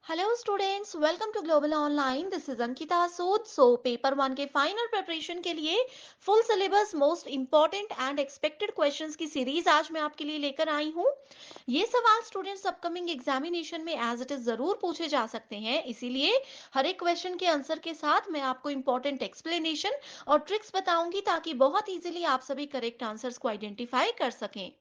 Hello students, welcome to global online. This is Ankita Sood. Paper one के final preparation के लिए full syllabus most important and expected questions की series आज मैं आपके लिए लेकर आई हूँ। ये सवाल स्टूडेंट्स अपकमिंग एग्जामिनेशन में एज इट इज जरूर पूछे जा सकते हैं, इसीलिए हर एक क्वेश्चन के आंसर के साथ मैं आपको इंपॉर्टेंट एक्सप्लेनेशन और ट्रिक्स बताऊंगी ताकि बहुत इजीली आप सभी करेक्ट आंसर्स को आइडेंटिफाई कर सकें।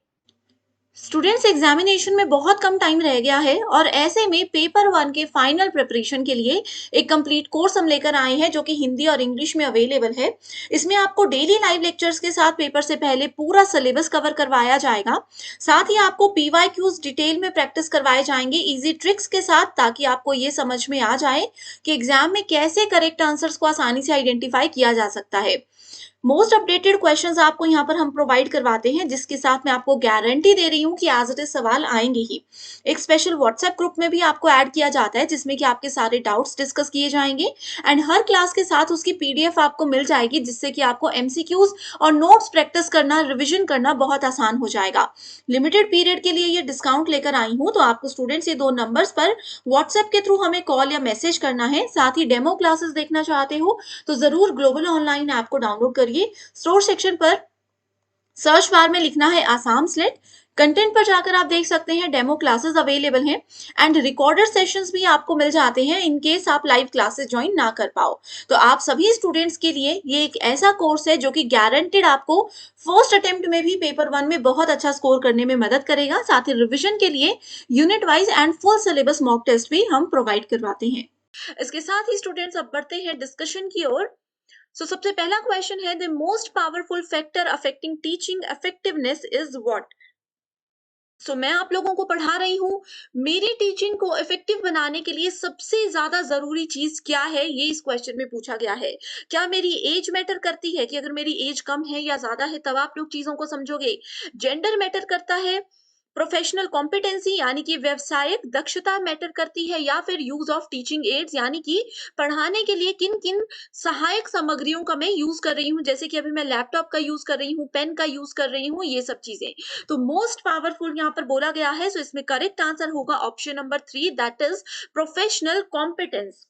स्टूडेंट्स एग्जामिनेशन में बहुत कम टाइम रह गया है और ऐसे में पेपर वन के फाइनल प्रिपरेशन के लिए एक कंप्लीट कोर्स हम लेकर आए हैं जो कि हिंदी और इंग्लिश में अवेलेबल है। इसमें आपको डेली लाइव लेक्चर्स के साथ पेपर से पहले पूरा सिलेबस कवर करवाया जाएगा। साथ ही आपको पीवाईक्यूज डिटेल में प्रैक्टिस करवाए जाएंगे इजी ट्रिक्स के साथ, ताकि आपको ये समझ में आ जाए कि एग्जाम में कैसे करेक्ट आंसर्स को आसानी से आइडेंटिफाई किया जा सकता है। मोस्ट अपडेटेड क्वेश्चंस आपको यहाँ पर हम प्रोवाइड करवाते हैं, जिसके साथ मैं आपको गारंटी दे रही हूँ कि एज इट इज सवाल आएंगे ही। एक स्पेशल व्हाट्सएप ग्रुप में भी आपको ऐड किया जाता है, जिसमें कि आपके सारे डाउट्स डिस्कस किए जाएंगे एंड हर क्लास के साथ उसकी पीडीएफ आपको मिल जाएगी, जिससे कि आपको एमसीक्यूज और नोट्स प्रैक्टिस करना, रिविजन करना बहुत आसान हो जाएगा। लिमिटेड पीरियड के लिए ये डिस्काउंट लेकर आई हूँ, तो आपको स्टूडेंट्स ये 2 नंबर्स पर व्हाट्सएप के थ्रू हमें कॉल या मैसेज करना है। साथ ही डेमो क्लासेस देखना चाहते हो तो जरूर ग्लोबल ऑनलाइन ऐप को डाउनलोड करिए। स्टोर सेक्शन पर सर्च बार में लिखना है आसाम स्लेट। कंटेंट पर जाकर आप देख सकते हैं डेमो क्लासेस अवेलेबल हैं एंड रिकॉर्डेड सेशंस भी आपको मिल जाते हैं इन केस आप लाइव क्लासेस ज्वाइन ना कर पाओ। तो आप सभी स्टूडेंट्स के लिए ये एक ऐसा कोर्स है जो कि गारंटेड आपको फर्स्ट अटेम्प्ट में भी पेपर वन में बहुत अच्छा स्कोर करने में मदद करेगा। साथ ही रिविजन के लिए unit wise and full syllabus mock test भी हम प्रोवाइड करवाते हैं। इसके साथ ही स्टूडेंट्स अब बढ़ते हैं डिस्कशन की ओर। सबसे पहला क्वेश्चन है, the most powerful factor affecting teaching effectiveness is what. मैं आप लोगों को पढ़ा रही हूँ, मेरी टीचिंग को इफेक्टिव बनाने के लिए सबसे ज्यादा जरूरी चीज क्या है, ये इस क्वेश्चन में पूछा गया है। क्या मेरी एज मैटर करती है, कि अगर मेरी एज कम है या ज्यादा है तब आप लोग चीजों को समझोगे। जेंडर मैटर करता है। प्रोफेशनल कॉम्पिटेंसी यानी कि व्यवसायिक दक्षता मैटर करती है, या फिर यूज ऑफ टीचिंग एड्स यानी कि पढ़ाने के लिए किन किन सहायक सामग्रियों का मैं यूज कर रही हूँ, जैसे कि अभी मैं लैपटॉप का यूज कर रही हूँ, पेन का यूज कर रही हूँ, ये सब चीजें। तो मोस्ट पावरफुल यहाँ पर बोला गया है, इसमें करेक्ट आंसर होगा option number 3, that is professional competence.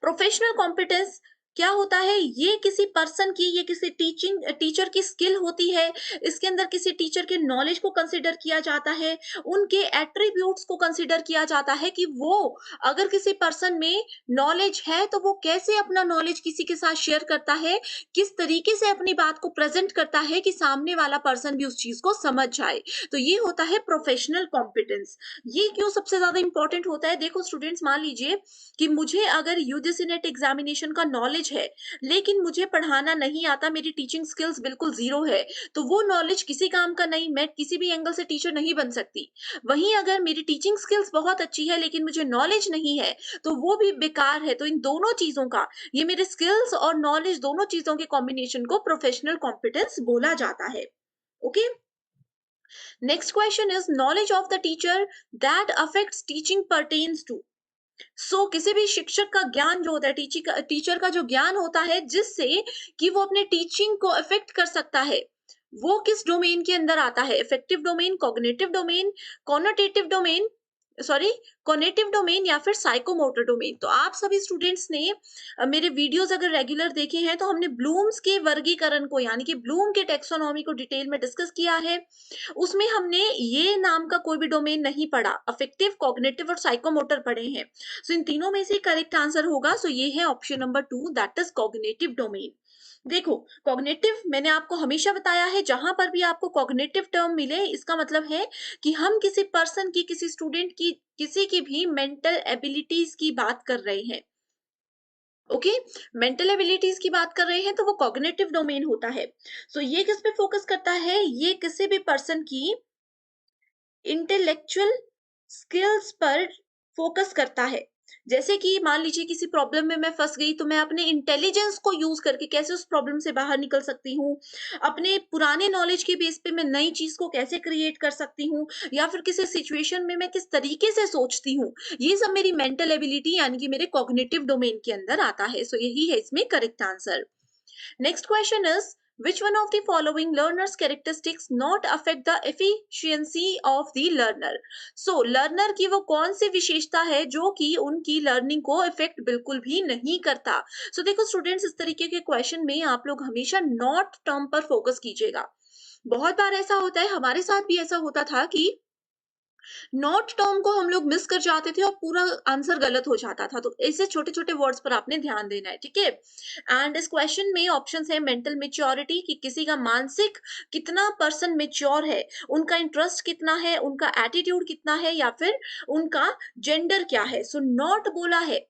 Professional competence क्या होता है, ये किसी पर्सन की, ये किसी टीचर की स्किल होती है। इसके अंदर किसी टीचर के नॉलेज को कंसिडर किया जाता है, उनके एट्रीब्यूट्स को कंसिडर किया जाता है कि वो, अगर किसी पर्सन में नॉलेज है तो वो कैसे अपना नॉलेज किसी के साथ शेयर करता है, किस तरीके से अपनी बात को प्रेजेंट करता है कि सामने वाला पर्सन भी उस चीज को समझ जाए। तो ये होता है प्रोफेशनल कॉम्पिटेंस। ये क्यों सबसे ज्यादा इंपॉर्टेंट होता है, देखो स्टूडेंट्स, मान लीजिए कि मुझे अगर यूजीसी नेट एग्जामिनेशन का नॉलेज है, लेकिन मुझे पढ़ाना नहीं आता, मेरी टीचिंग स्किल्स बिल्कुल जीरो है, तो वो नॉलेज किसी काम का नहीं, मैं किसी भी एंगल से टीचर नहीं बन सकती। वहीं अगर मेरी टीचिंग स्किल्स बहुत अच्छी है लेकिन मुझे नॉलेज नहीं है, तो वो भी बेकार है। तो इन दोनों चीजों का, ये मेरे स्किल्स और नॉलेज दोनों चीजों के कॉम्बिनेशन को प्रोफेशनल कॉम्पिटेंस बोला जाता है। Okay, next question is, knowledge of the teacher that affects teaching pertains to. किसी भी शिक्षक का ज्ञान जो होता है, टीचर का जो ज्ञान होता है, जिससे कि वो अपने टीचिंग को इफेक्ट कर सकता है, वो किस डोमेन के अंदर आता है। Affective domain, cognitive domain, connotative domain, sorry conative domain, या फिर साइकोमोटर डोमेन। तो आप सभी स्टूडेंट्स ने मेरे वीडियोस अगर रेगुलर देखे हैं तो हमने ब्लूम्स के वर्गीकरण को, यानी कि ब्लूम के टेक्सोनॉमी को डिटेल में डिस्कस किया है। उसमें हमने ये नाम का कोई भी डोमेन नहीं पढ़ा, अफेक्टिव, कॉग्निटिव और साइकोमोटर पढ़े हैं। इन तीनों में से करेक्ट आंसर होगा, ये है option number 2, that is cognitive domain. देखो, कॉग्निटिव मैंने आपको हमेशा बताया है, जहां पर भी आपको कॉग्निटिव टर्म मिले, इसका मतलब है कि हम किसी पर्सन की, किसी स्टूडेंट की, किसी की भी मेंटल एबिलिटीज की बात कर रहे हैं। ओके, मेंटल एबिलिटीज की बात कर रहे हैं तो वो कॉग्निटिव डोमेन होता है। ये किस पे फोकस करता है, ये किसी भी पर्सन की इंटेलेक्चुअल स्किल्स पर फोकस करता है। जैसे कि मान लीजिए किसी प्रॉब्लम में मैं फंस गई, तो मैं अपने इंटेलिजेंस को यूज करके कैसे उस प्रॉब्लम से बाहर निकल सकती हूँ, अपने पुराने नॉलेज के बेस पे मैं नई चीज को कैसे क्रिएट कर सकती हूँ, या फिर किसी सिचुएशन में मैं किस तरीके से सोचती हूँ, ये सब मेरी मेंटल एबिलिटी यानी कि मेरे कॉग्निटिव डोमेन के अंदर आता है। यही है इसमें correct answer. Next question is, Which one of the following learner's characteristics not affect the efficiency of the learner? So learनर की वो कौन सी विशेषता है जो कि उनकी लर्निंग को इफेक्ट बिल्कुल भी नहीं करता? सो देखो स्टूडेंट्स, इस तरीके के क्वेश्चन में आप लोग हमेशा नॉट टर्म पर फोकस कीजिएगा। बहुत बार ऐसा होता है, हमारे साथ भी ऐसा होता था कि नॉट टर्म को हम लोग मिस कर जाते थे और पूरा आंसर गलत हो जाता था। तो ऐसे छोटे-छोटे वर्ड्स पर आपने ध्यान देना है, ठीक है? एंड इस क्वेश्चन में ऑप्शंस है मेंटल मैच्योरिटी, कि किसी का मानसिक कितना पर्सन मैच्योर है, उनका इंटरेस्ट कितना है, उनका एटीट्यूड कितना है, या फिर उनका जेंडर क्या है। सो नॉट बोला है,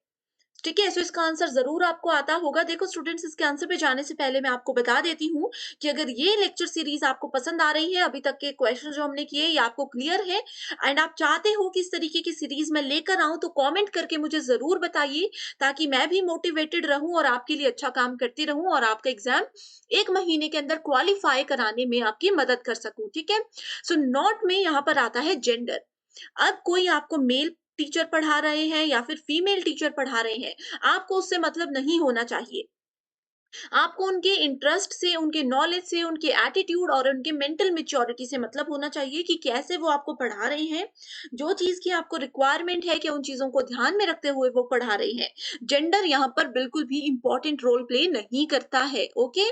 ठीक है? सो इसका आंसर ज़रूर आपको आता होगा। देखो स्टूडेंट्स, इसके आंसर पे जाने से पहले मैं आपको बता देती हूँ कि अगर ये लेक्चर सीरीज़ आपको पसंद आ रही है, अभी तक के क्वेश्चन जो हमने किए ये आपको क्लियर है एंड आप चाहते हो कि इस तरीके की सीरीज़ मैं लेकर आऊँ, तो कमेंट करके मुझे ज़रूर बताइए, ताकि मैं भी मोटिवेटेड रहूँ और आपके लिए अच्छा काम करती रहूँ और आपका एग्ज़ाम 1 महीने के अंदर क्वालीफाई कराने में आपकी मदद कर सकूँ, ठीक है? सो नॉट में यहाँ पर आता है जेंडर। अब कोई आपको मेल टीचर पढ़ा रहे हैं या फिर फीमेल टीचर पढ़ा रहे हैं, आपको उससे मतलब नहीं होना चाहिए। आपको उनके इंटरेस्ट से, उनके नॉलेज से, उनके एटीट्यूड और उनके मेंटल मैच्योरिटी से मतलब होना चाहिए कि कैसे वो आपको पढ़ा रहे हैं। जो चीज़ की आपको रिक्वायरमेंट है कि उन चीज़ों को ध्यान में रखते हुए वो पढ़ा रहे हैं। जेंडर यहाँ पर बिल्कुल भी इम्पोर्टेंट रोल प्ले नहीं करता है, okay?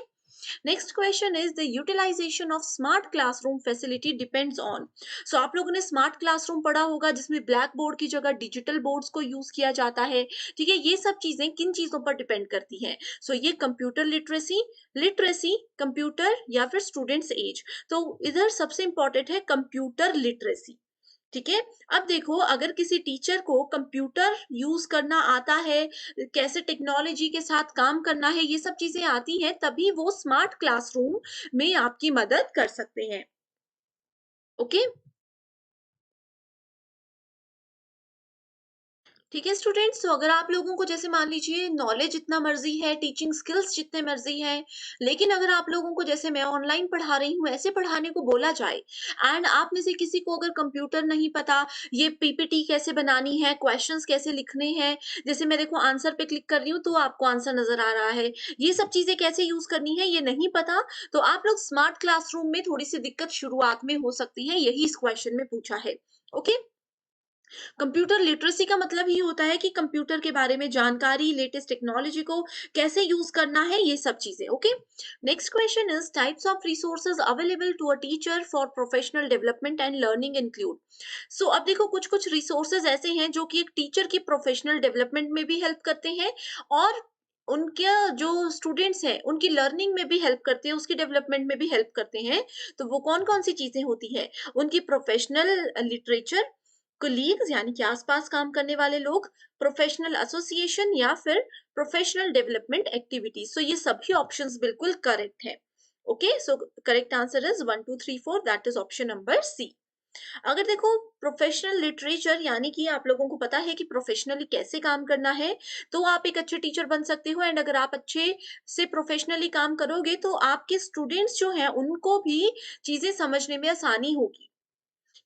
Next question is the utilization of smart classroom facility depends on. So आप लोगों ने स्मार्ट क्लासरूम पढ़ा होगा जिसमें ब्लैक बोर्ड की जगह डिजिटल बोर्ड्स को यूज किया जाता है, ठीक है? ये सब चीजें किन चीजों पर डिपेंड करती हैं? सो ये कंप्यूटर लिटरेसी, कंप्यूटर या फिर स्टूडेंट्स एज। तो इधर सबसे इंपॉर्टेंट है कंप्यूटर लिटरेसी, ठीक है? अब देखो, अगर किसी टीचर को कंप्यूटर यूज़ करना आता है, कैसे टेक्नोलॉजी के साथ काम करना है, ये सब चीज़ें आती हैं, तभी वो स्मार्ट क्लासरूम में आपकी मदद कर सकते हैं, ओके? ठीक है स्टूडेंट्स, तो अगर आप लोगों को जैसे मान लीजिए नॉलेज जितना मर्जी है, टीचिंग स्किल्स जितने मर्जी हैं, लेकिन अगर आप लोगों को जैसे मैं ऑनलाइन पढ़ा रही हूँ ऐसे पढ़ाने को बोला जाए एंड आप में से किसी को अगर कंप्यूटर नहीं पता, ये पीपीटी कैसे बनानी है, क्वेश्चंस कैसे लिखने हैं, जैसे मैं देखो आंसर पे क्लिक कर रही हूँ तो आपको आंसर नजर आ रहा है, ये सब चीजें कैसे यूज करनी है ये नहीं पता, तो आप लोग स्मार्ट क्लासरूम में थोड़ी सी दिक्कत शुरुआत में हो सकती है, यही इस क्वेश्चन में पूछा है, ओके? कंप्यूटर लिटरेसी का मतलब ही होता है कि कंप्यूटर के बारे में जानकारी, लेटेस्ट टेक्नोलॉजी को कैसे यूज करना है, ये सब चीजें, okay? Next question is types of resources available to a teacher for professional development and learning include. So अब देखो, कुछ कुछ रिसोर्सेज ऐसे हैं जो कि एक टीचर की प्रोफेशनल डेवलपमेंट में भी हेल्प करते हैं और उनके जो स्टूडेंट्स हैं उनकी लर्निंग में भी हेल्प करते हैं, उसकी डेवलपमेंट में भी हेल्प करते हैं। तो वो कौन कौन सी चीजें होती हैं? उनकी प्रोफेशनल लिटरेचर, कोलीग्स यानी कि आसपास काम करने वाले लोग, प्रोफेशनल एसोसिएशन या फिर प्रोफेशनल डेवलपमेंट एक्टिविटीज। सो ये सभी ऑप्शंस बिल्कुल करेक्ट है, okay? So correct answer is 1 2 3 4, that is option number C. अगर देखो, प्रोफेशनल लिटरेचर यानी कि आप लोगों को पता है कि प्रोफेशनली कैसे काम करना है, तो आप एक अच्छे टीचर बन सकते हो एंड अगर आप अच्छे से प्रोफेशनली काम करोगे तो आपके स्टूडेंट्स जो हैं उनको भी चीजें समझने में आसानी होगी।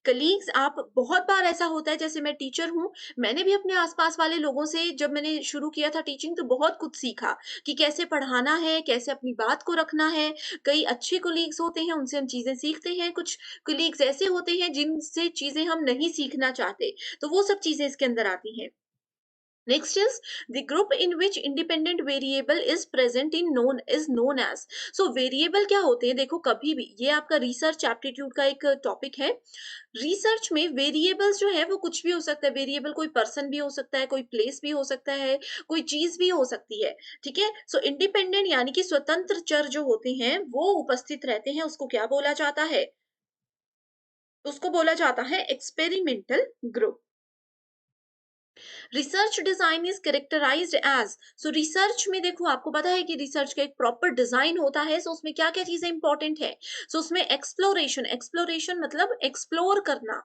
कलीग्स, आप बहुत बार ऐसा होता है, जैसे मैं टीचर हूँ, मैंने भी अपने आस-पास वाले लोगों से जब मैंने शुरू किया था टीचिंग तो बहुत कुछ सीखा कि कैसे पढ़ाना है, कैसे अपनी बात को रखना है। कई अच्छे कलीग्स होते हैं, उनसे हम चीज़ें सीखते हैं, कुछ कलीग्स ऐसे होते हैं जिनसे चीज़ें हम नहीं सीखना चाहते, तो वो सब चीज़ें इसके अंदर आती हैं। Next is the group in which independent variable is present in known is known as। So variable क्या होते हैं? देखो, कभी भी ये आपका रिसर्च एप्टीट्यूड का एक टॉपिक है। रिसर्च में वेरिएबल्स जो है वो कुछ भी हो सकता है। वेरिएबल कोई पर्सन भी हो सकता है, कोई प्लेस भी हो सकता है, कोई चीज भी हो सकती है, ठीक है? सो इंडिपेंडेंट यानी कि स्वतंत्र चर जो होते हैं वो उपस्थित रहते हैं, उसको क्या बोला जाता है? उसको बोला जाता है experimental group. Research design is characterized as. So research में देखो, आपको पता है कि रिसर्च का एक प्रॉपर डिजाइन होता है, सो उसमें क्या क्या चीजें इंपॉर्टेंट है? सो उसमें एक्सप्लोरेशन, एक्सप्लोरेशन मतलब एक्सप्लोर करना,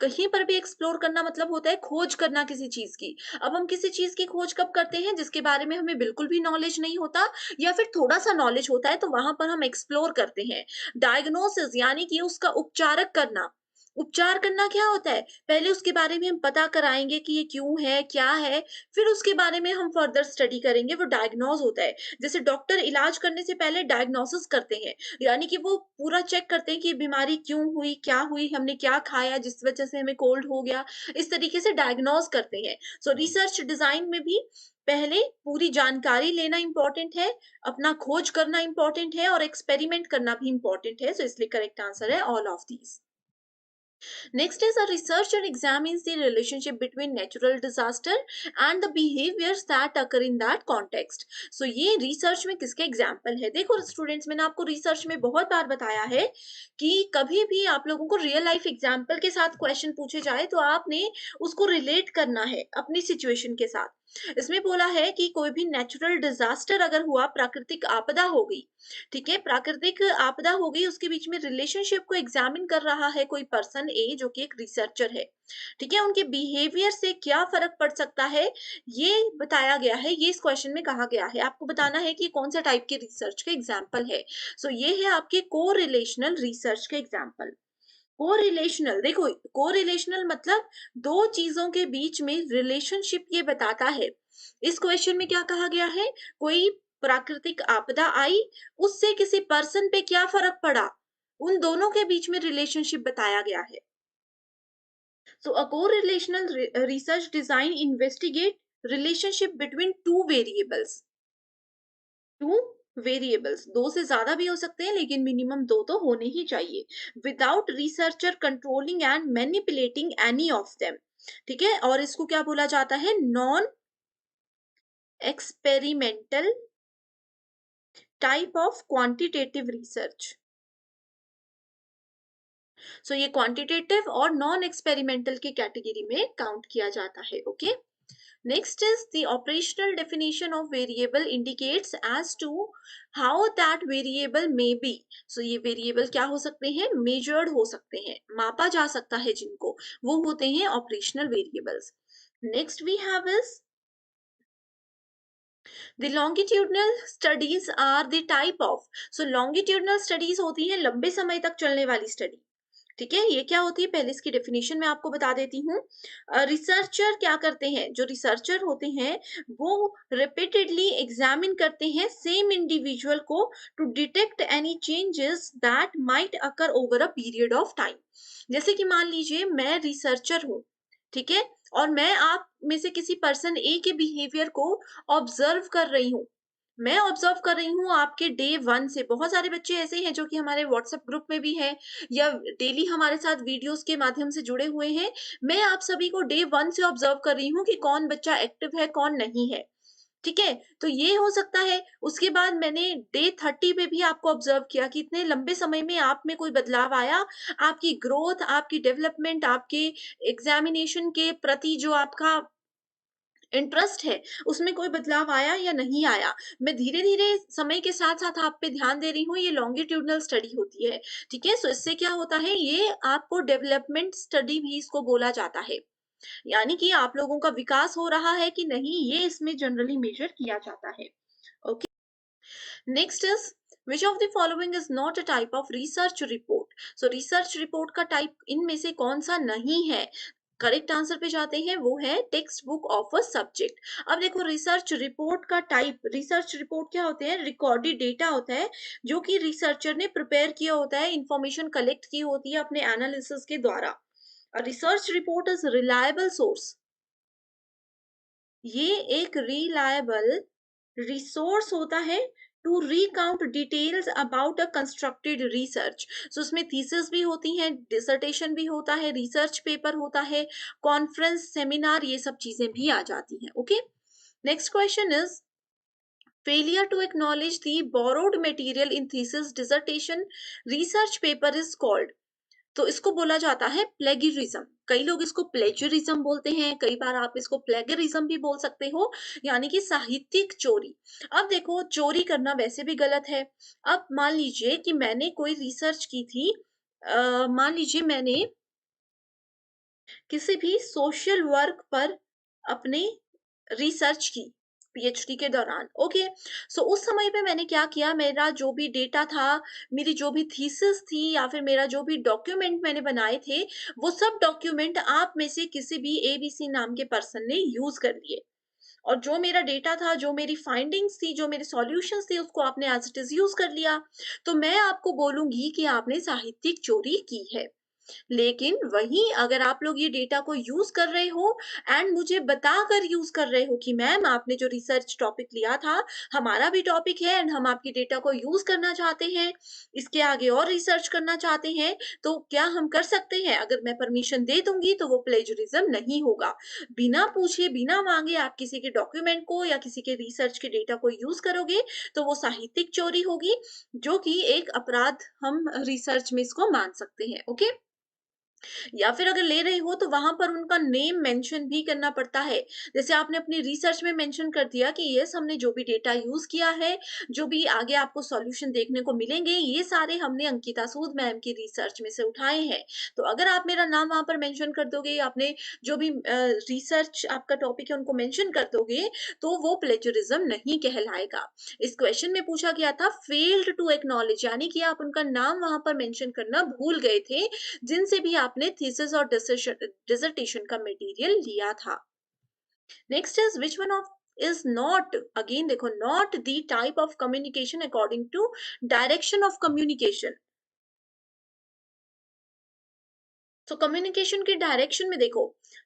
कहीं पर भी एक्सप्लोर करना मतलब होता है खोज करना किसी चीज की। अब हम किसी चीज की खोज कब करते हैं? जिसके बारे में हमें बिल्कुल भी नॉलेज नहीं होता या फिर थोड़ा सा नॉलेज होता है, तो वहां पर हम एक्सप्लोर करते हैं। डायग्नोसिस यानी कि उसका उपचारक करना, उपचार करना क्या होता है? पहले उसके बारे में हम पता कराएँगे कि ये क्यों है, क्या है, फिर उसके बारे में हम फर्दर स्टडी करेंगे, वो डायग्नोज़ होता है। जैसे डॉक्टर इलाज करने से पहले डायग्नोसिस करते हैं, यानी कि वो पूरा चेक करते हैं कि ये बीमारी क्यों हुई, क्या हुई, हमने क्या खाया जिस वजह से हमें कोल्ड हो गया, इस तरीके से डायग्नोज़ करते हैं। सो रिसर्च डिज़ाइन में भी पहले पूरी जानकारी लेना इम्पोर्टेंट है, अपना खोज करना इम्पोर्टेंट है और एक्सपेरिमेंट करना भी इम्पोर्टेंट है, सो इसलिए करेक्ट आंसर है all of these. Next is a researcher examines the relationship between natural disaster and the behaviors that occur in that context. So ये research में किसके example है? देखो students, मैंने आपको research में बहुत बार बताया है कि कभी भी आप लोगों को real life example के साथ question पूछे जाए तो आपने उसको relate करना है अपनी situation के साथ। इसमें बोला है कि कोई भी नेचुरल डिजास्टर अगर हुआ, प्राकृतिक आपदा हो गई, ठीक है, प्राकृतिक आपदा हो गई, उसके बीच में रिलेशनशिप को एग्जामिन कर रहा है कोई पर्सन ए जो कि एक रिसर्चर है, ठीक है, उनके बिहेवियर से क्या फर्क पड़ सकता है, ये बताया गया है, ये इस क्वेश्चन में कहा गया है। आपको बताना है कि कौन सा टाइप के रिसर्च के एग्जाम्पल है। सो ये है आपके को रिलेशनल रिसर्च के एग्जाम्पल। कोरिलेशनल, देखो कोरिलेशनल मतलब दो चीजों के बीच में रिलेशनशिप ये बताता है। इस क्वेश्चन में क्या कहा गया है, कोई प्राकृतिक आपदा आई, उससे किसी पर्सन पे क्या फर्क पड़ा, उन दोनों के बीच में रिलेशनशिप बताया गया है। So a correlational research design investigate relationship between two variables. Two variables, दो से ज्यादा भी हो सकते हैं लेकिन मिनिमम दो तो होने ही चाहिए, without researcher controlling and manipulating any of them, ठीक है, और इसको क्या बोला जाता है, non experimental type of quantitative research. So ये क्वांटिटेटिव और नॉन एक्सपेरिमेंटल की कैटेगरी में काउंट किया जाता है। Okay, next is the operational definition of variable indicates as to how that variable may be. So ये variable क्या हो सकते हैं, measured हो सकते हैं, मापा जा सकता है जिनको, वो होते हैं operational variables. Next we have is the longitudinal studies are the type of. So longitudinal studies होती हैं लंबे समय तक चलने वाली स्टडी, ठीक है, ये क्या होती है पहले इसकी डेफिनेशन मैं आपको बता देती हूँ। रिसर्चर क्या करते हैं, जो रिसर्चर होते हैं वो रिपीटेडली एग्जामिन करते हैं सेम इंडिविजुअल को to detect any changes that might occur over a period of time. जैसे कि मान लीजिए मैं रिसर्चर हूँ, ठीक है, और मैं आप में से किसी पर्सन ए के बिहेवियर को ऑब्जर्व कर रही हूँ, मैं ऑब्जर्व कर रही हूँ आपके डे वन से। बहुत सारे बच्चे ऐसे हैं जो कि हमारे व्हाट्सएप ग्रुप में भी हैं या डेली हमारे साथ वीडियोस के माध्यम से जुड़े हुए हैं। मैं आप सभी को डे वन से ऑब्जर्व कर रही हूँ कि कौन बच्चा एक्टिव है कौन नहीं है, ठीक है, तो ये हो सकता है। उसके बाद मैंने डे 30 पे भी आपको ऑब्जर्व किया कि इतने लंबे समय में आप में कोई बदलाव आया, आपकी ग्रोथ, आपकी डेवलपमेंट, आपके एग्जामिनेशन के प्रति जो आपका इंटरेस्ट है, उसमें कोई बदलाव आया या नहीं आया। मैं धीरे-धीरे समय के साथ-साथ आप पे ध्यान दे रही हूँ, ये लॉन्गिट्यूडिनल स्टडी होती है, ठीक है? सो इससे क्या होता है, ये आपको डेवलपमेंट स्टडी भी इसको बोला जाता है। यानी कि आप लोगों का विकास हो रहा है कि नहीं, ये इसमें जनरली मेजर किया जाता है। Okay, next is which of the following is not a type of research report? So research report का टाइप इनमें से कौन-सा नहीं है? करेक्ट आंसर पे जाते हैं, वो है text book of a subject. अब देखो रिसर्च रिपोर्ट का टाइप, रिसर्च रिपोर्ट क्या होते हैं, रिकॉर्डेड डेटा होता है जो कि रिसर्चर ने प्रिपेयर किया होता है, इंफॉर्मेशन कलेक्ट की होती है अपने एनालिसिस के द्वारा। Research report is reliable source, ये एक रिलायबल रिसोर्स होता है to recount details about a constructed research. So उसमें थीसिस भी होती हैं, डिसर्टेशन भी होता है, रिसर्च पेपर होता है, कॉन्फ्रेंस, सेमिनार, ये सब चीजें भी आ जाती हैं। Okay, next question is failure to acknowledge the borrowed material in thesis, dissertation, research paper is called. तो इसको बोला जाता है प्लेगियरिज्म। कई लोग इसको प्लेजरिज्म बोलते हैं, कई बार आप इसको प्लेगरिज्म भी बोल सकते हो, यानी कि साहित्यिक चोरी। अब देखो चोरी करना वैसे भी गलत है। अब मान लीजिए कि मैंने कोई रिसर्च की थी, मान लीजिए मैंने किसी भी सोशल वर्क पर अपने रिसर्च की, पीएचडी के दौरान। ओके, सो उस समय पे मैंने क्या किया, मेरा जो भी डेटा था, मेरी जो भी थीसिस थी या फिर मेरा जो भी डॉक्यूमेंट मैंने बनाए थे, वो सब डॉक्यूमेंट आप में से किसी भी एबीसी नाम के पर्सन ने यूज कर लिए। और जो मेरा डेटा था, जो मेरी फाइंडिंग्स थी, जो मेरे सॉल्यूशंस थे, उसको आपने एज इट इज यूज कर लिया। तो मैं आपको बोलूंगी कि आपने साहित्यिक चोरी की है। लेकिन वहीं अगर आप लोग ये डेटा को यूज कर रहे हो एंड मुझे बताकर यूज कर रहे हो कि मैम आपने जो रिसर्च टॉपिक लिया था, हमारा भी टॉपिक है एंड हम आपके डेटा को यूज करना चाहते हैं, इसके आगे और रिसर्च करना चाहते हैं, तो क्या हम कर सकते हैं? अगर मैं परमिशन दे दूंगी तो वो प्लेजरिज्म नहीं होगा। बिना पूछे बिना मांगे आप किसी के डॉक्यूमेंट को या किसी के रिसर्च के डेटा को यूज करोगे तो वो साहित्यिक चोरी होगी, जो कि एक अपराध हम रिसर्च में इसको मान सकते हैं। ओके, या फिर अगर ले रहे हो तो वहां पर उनका नेम मेंशन भी करना पड़ता है। जैसे आपने अपनी रिसर्च में मेंशन कर दिया कि यस, हमने जो भी डेटा यूज किया है, जो भी आगे आपको सॉल्यूशन देखने को मिलेंगे, ये सारे हमने अंकिता सूद मैम की रिसर्च में से उठाए हैं। तो अगर आप मेरा नाम वहां पर मेंशन कर दोगे, आपने जो भी रिसर्च आपका टॉपिक है उनको मेंशन कर दोगे, तो वो प्लेजरिज्म नहीं कहलाएगा। इस क्वेश्चन में पूछा गया था फेल्ड टू एक्नॉलेज, यानी कि आप उनका नाम वहां पर मेंशन करना भूल गए थे, जिनसे भी आपने थीसिस और डिसर्टेशन का मटेरियल लिया था। Next is which one of is not, again देखो, not the type of communication according to direction of communication। तो कम्युनिकेशन के डायरेक्शन में देखो,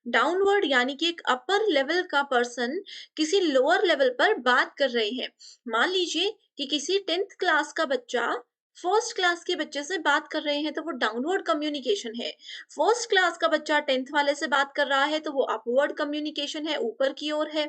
डाउनवर्ड यानी कि एक अपर लेवल का पर्सन किसी लोअर लेवल पर बात कर रहे हैं। मान लीजिए कि किसी 10th क्लास का बच्चा फर्स्ट क्लास के बच्चे से बात कर रहे हैं, तो वो डाउनवर्ड कम्युनिकेशन है। फर्स्ट क्लास का बच्चा 10th वाले से बात कर रहा है, तो वो अपवर्ड कम्युनिकेशन है, ऊपर की ओर है।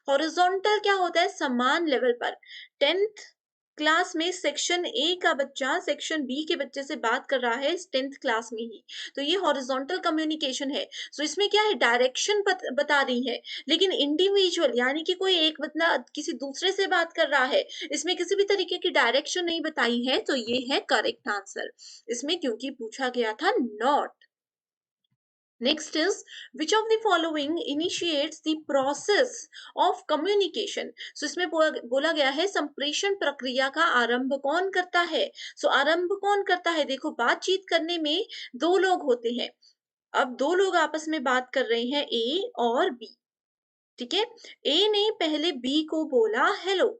हॉरिजॉन्टल क्या होता है? समान लेवल पर। 10th क्लास में सेक्शन ए का बच्चा सेक्शन बी के बच्चे से बात कर रहा है 10th क्लास में ही, तो ये हॉरिजॉन्टल कम्युनिकेशन है। सो इसमें क्या है, डायरेक्शन बता रही है। लेकिन इंडिविजुअल यानी कि कोई एक बंदा किसी दूसरे से बात कर रहा है, इसमें किसी भी तरीके की डायरेक्शन नहीं बताई है, तो ये है करेक्ट आंसर इसमें, क्योंकि पूछा गया था not. Next is which of the following initiates the process of communication? So इसमें बोला गया है संप्रेषण प्रक्रिया का आरंभ कौन करता है। सो आरंभ कौन करता है? देखो, बातचीत करने में दो लोग होते हैं। अब दो लोग आपस में बात कर रहे हैं, ए और बी। ठीक है, ए ने पहले बी को बोला हेलो।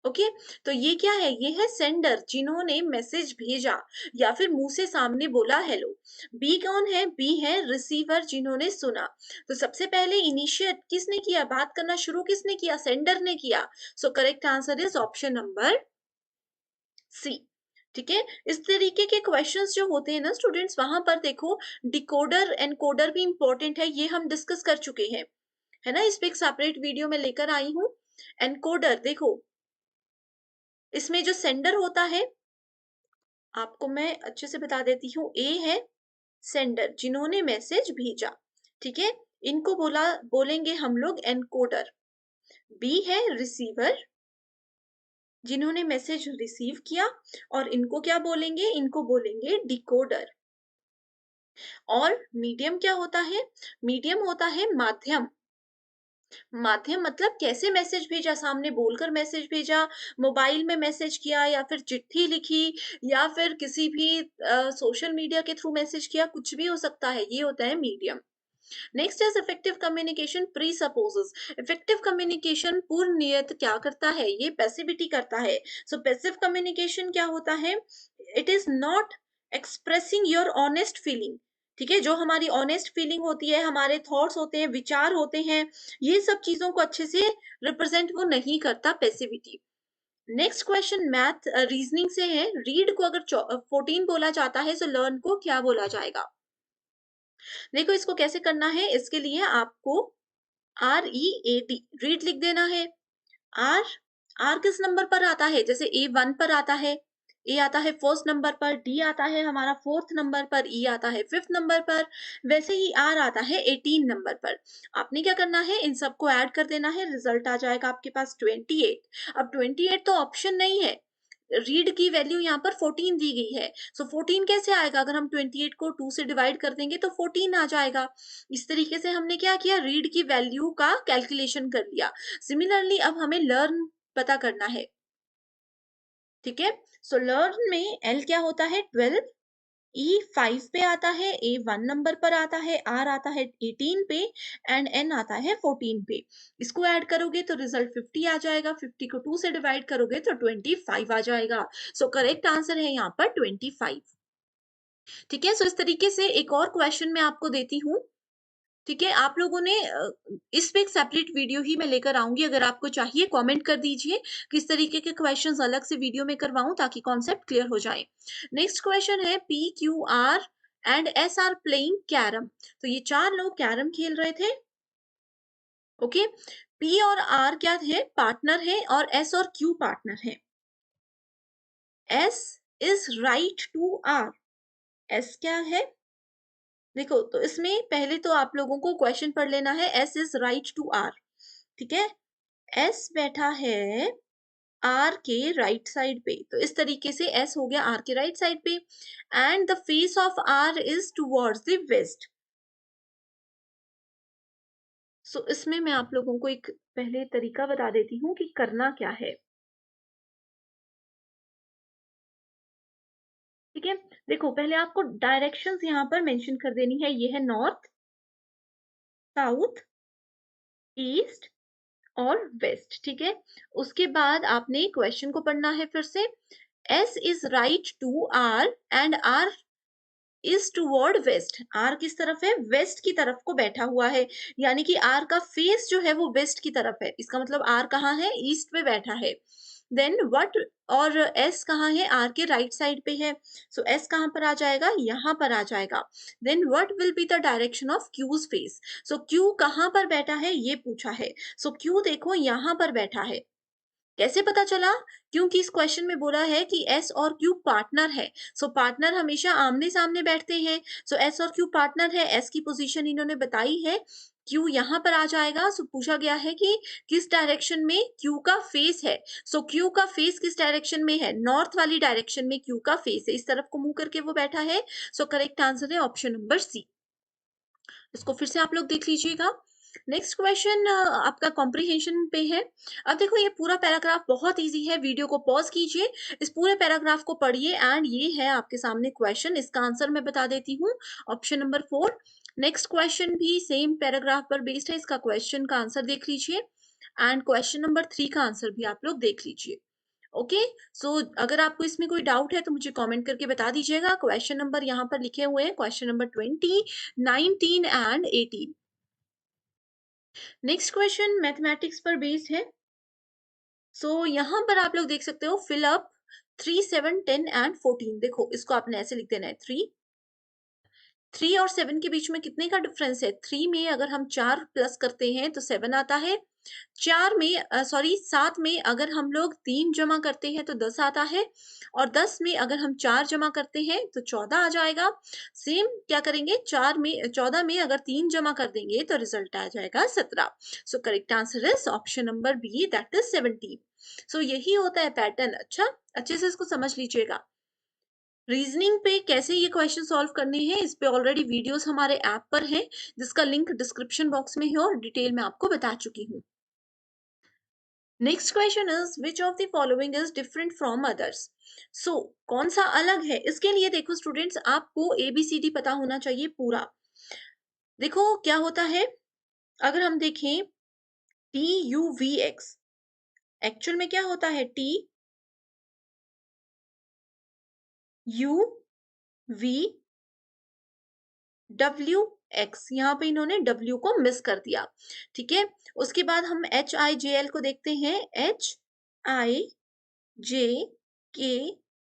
ओके, तो ये क्या है? ये है सेंडर, जिन्होंने मैसेज भेजा या फिर मुंह से सामने बोला हेलो। बी कौन है? बी है रिसीवर, जिन्होंने सुना। तो सबसे पहले इनिशिएट किसने किया? बात करना शुरू किसने किया? सेंडर ने किया। So correct answer is option number C. ठीक है, इस तरीके के क्वेश्चंस जो होते हैं ना स्टूडेंट्स, वहां पर देखो डिकोडर एनकोडर भी इंपॉर्टेंट है, ये हम डिस्कस कर चुके हैं, है ना। इस पे एक सेपरेट वीडियो में लेकर आई हूँ। एनकोडर देखो, इसमें जो सेंडर होता है, आपको मैं अच्छे से बता देती हूँ, ए है सेंडर, जिन्होंने मैसेज भेजा। ठीक है, इनको बोलेंगे हम लोग एनकोडर। बी है रिसीवर, जिन्होंने मैसेज रिसीव किया, और इनको क्या बोलेंगे? इनको बोलेंगे डिकोडर। और मीडियम क्या होता है? मीडियम होता है माध्यम। माध्यम मतलब कैसे मैसेज भेजा, सामने बोलकर मैसेज भेजा, मोबाइल में मैसेज किया, या फिर चिट्ठी लिखी, या फिर किसी भी सोशल मीडिया के थ्रू मैसेज किया, कुछ भी हो सकता है, ये होता है medium. Next is effective communication presupposes. Effective communication पूर्ण नियत क्या करता है? ये पैसिविटी करता है। सो पैसिव कम्युनिकेशन क्या होता है? It is not expressing your honest feeling. ठीक है, जो हमारी ऑनेस्ट फीलिंग होती है, हमारे थॉट्स होते हैं, विचार होते हैं, ये सब चीजों को अच्छे से रिप्रेजेंट वो नहीं करता, passivity. Next question math reasoning से है। रीड को अगर 14 बोला जाता है, तो लर्न को क्या बोला जाएगा? देखो, इसको कैसे करना है, इसके लिए आपको READ रीड लिख देना है। आर आर किस नंबर पर आता है? जैसे A1 पर आता है, ए आता है फर्स्ट नंबर पर, डी आता है हमारा फोर्थ नंबर पर, ई आता है फिफ्थ नंबर पर, वैसे ही आर आता है 18 नंबर पर। आपने क्या करना है? इन सबको ऐड कर देना है, रिजल्ट आ जाएगा आपके पास 28। अब 28 तो ऑप्शन नहीं है, रीड की वैल्यू यहाँ पर 14 दी गई है। सो 14 कैसे आएगा? अगर हम 28 को 2 से डिवाइड कर देंगे तो 14 आ जाएगा। इस तरीके से हमने क्या किया? रीड की वैल्यू का कैलकुलेशन कर लिया। सिमिलरली अब हमें लर्न पता करना है, ठीक है? सो लर्न में एल क्या होता है? 12, ई 5 पे आता है, ए 1 नंबर पर आता है, आर आता है 18 पे एंड एन आता है 14 पे। इसको ऐड करोगे तो रिजल्ट 50 आ जाएगा। 50 को 2 से डिवाइड करोगे तो 25 आ जाएगा। सो करेक्ट आंसर है यहाँ पर 25। ठीक है, सो इस तरीके से एक और क्वेश्चन मैं आपको देती हूँ। ठीक है, आप लोगों ने इस पे एक सेपरेट वीडियो ही मैं लेकर आऊंगी। अगर आपको चाहिए कमेंट कर दीजिए किस तरीके के क्वेश्चंस अलग से वीडियो में करवाऊं ताकि कॉन्सेप्ट क्लियर हो जाए। नेक्स्ट क्वेश्चन है, P Q are and S R playing carrom. तो ये चार लोग कैरम खेल रहे थे। ओके, पी और आर क्या थे? पार्टनर है, और एस और क्यू पार्टनर है। S is right to R. S क्या है? देखो, तो इसमें पहले तो आप लोगों को क्वेश्चन पढ़ लेना है। S is right to R, ठीक है? एस बैठा है आर के राइट साइड पे, तो इस तरीके से एस हो गया आर के राइट साइड पे। And the face of R is towards the west. So इसमें मैं आप लोगों को एक पहले तरीका बता देती हूँ कि करना क्या है। ठीक है, देखो पहले आपको डायरेक्शंस यहाँ पर मेंशन कर देनी है। ये है नॉर्थ, साउथ, ईस्ट और वेस्ट। ठीक है, उसके बाद आपने क्वेश्चन को पढ़ना है फिर से। S is right to R and R is toward west. R किस तरफ है? वेस्ट की तरफ को बैठा हुआ है, यानी कि आर का फेस जो है वो वेस्ट की तरफ है। इसका मतलब आर कहाँ है? ईस्ट पे बैठा है। देन व्हाट, और एस कहाँ है? आर के राइट साइड पे है। सो एस कहाँ पर आ जाएगा? यहाँ पर आ जाएगा। Then what will be the direction of Q's face? So Q कहाँ पर बैठा है ये पूछा है। सो क्यू देखो यहाँ पर बैठा है। कैसे पता चला? क्योंकि इस क्वेश्चन में बोला है कि एस और क्यू पार्टनर है। सो पार्टनर हमेशा आमने सामने बैठते हैं। सो एस और क्यू पार्टनर है। एस की पोजीशन इन्होंने बताई है, क्यू यहाँ पर आ जाएगा। सो पूछा गया है कि किस डायरेक्शन में क्यू का फेस है। सो क्यू का फेस किस डायरेक्शन में है? नॉर्थ वाली डायरेक्शन में क्यू का फेस है, इस तरफ को मुंह करके वो बैठा है। सो करेक्ट आंसर है ऑप्शन नंबर सी। इसको फिर से आप लोग देख लीजिएगा। नेक्स्ट क्वेश्चन आपका कॉम्प्रिहेंशन पे है। अब देखो ये पूरा पैराग्राफ बहुत इजी है। वीडियो को पॉज कीजिए, इस पूरे पैराग्राफ को पढ़िए एंड ये है आपके सामने क्वेश्चन। इसका आंसर मैं बता देती हूँ, ऑप्शन नंबर 4। नेक्स्ट क्वेश्चन भी सेम पैराग्राफ पर बेस्ड है। इसका क्वेश्चन का आंसर देख लीजिए एंड क्वेश्चन नंबर 3 का आंसर भी आप लोग देख लीजिए। ओके, सो अगर आपको इसमें कोई डाउट है तो मुझे कमेंट करके बता दीजिएगा। क्वेश्चन नंबर यहाँ पर लिखे हुए हैं, question number 20, 19 and 18। Next question mathematics पर बेस्ड है। सो यहाँ पर आप लोग देख सकते हो, फिल अप 3, 7, 10 एंड 14। देखो इसको आपने ऐसे लिख देना है, 3 और 7 के बीच में कितने का डिफरेंस है? 3 में अगर हम 4 प्लस करते हैं तो 7 आता है। 4 में सॉरी 7 में अगर हम लोग 3 जमा करते हैं तो 10 आता है। और 10 में अगर हम 4 जमा करते हैं तो 14 आ जाएगा। सेम क्या करेंगे? 14 में अगर 3 जमा कर देंगे तो रिजल्ट आ जाएगा 17। So correct answer is option number B, that is 17। सो यही होता है पैटर्न। अच्छा, अच्छे से इसको समझ लीजिएगा। रीजनिंग पे कैसे ये क्वेश्चन सॉल्व करने हैं, इस पे ऑलरेडी वीडियोस हमारे ऐप पर हैं, जिसका लिंक डिस्क्रिप्शन बॉक्स में है और डिटेल में आपको बता चुकी हूँ। Next question is which of the following is different from others. So कौन सा अलग है? इसके लिए देखो स्टूडेंट्स, आपको एबीसीडी पता होना चाहिए पूरा। देखो क्या होता है, अगर हम देखें T U V X, actual में क्या होता है? T U V W X, यहाँ पे इन्होंने डब्ल्यू को मिस कर दिया। ठीक है, उसके बाद हम एच आई जे एल को देखते हैं। एच आई जे के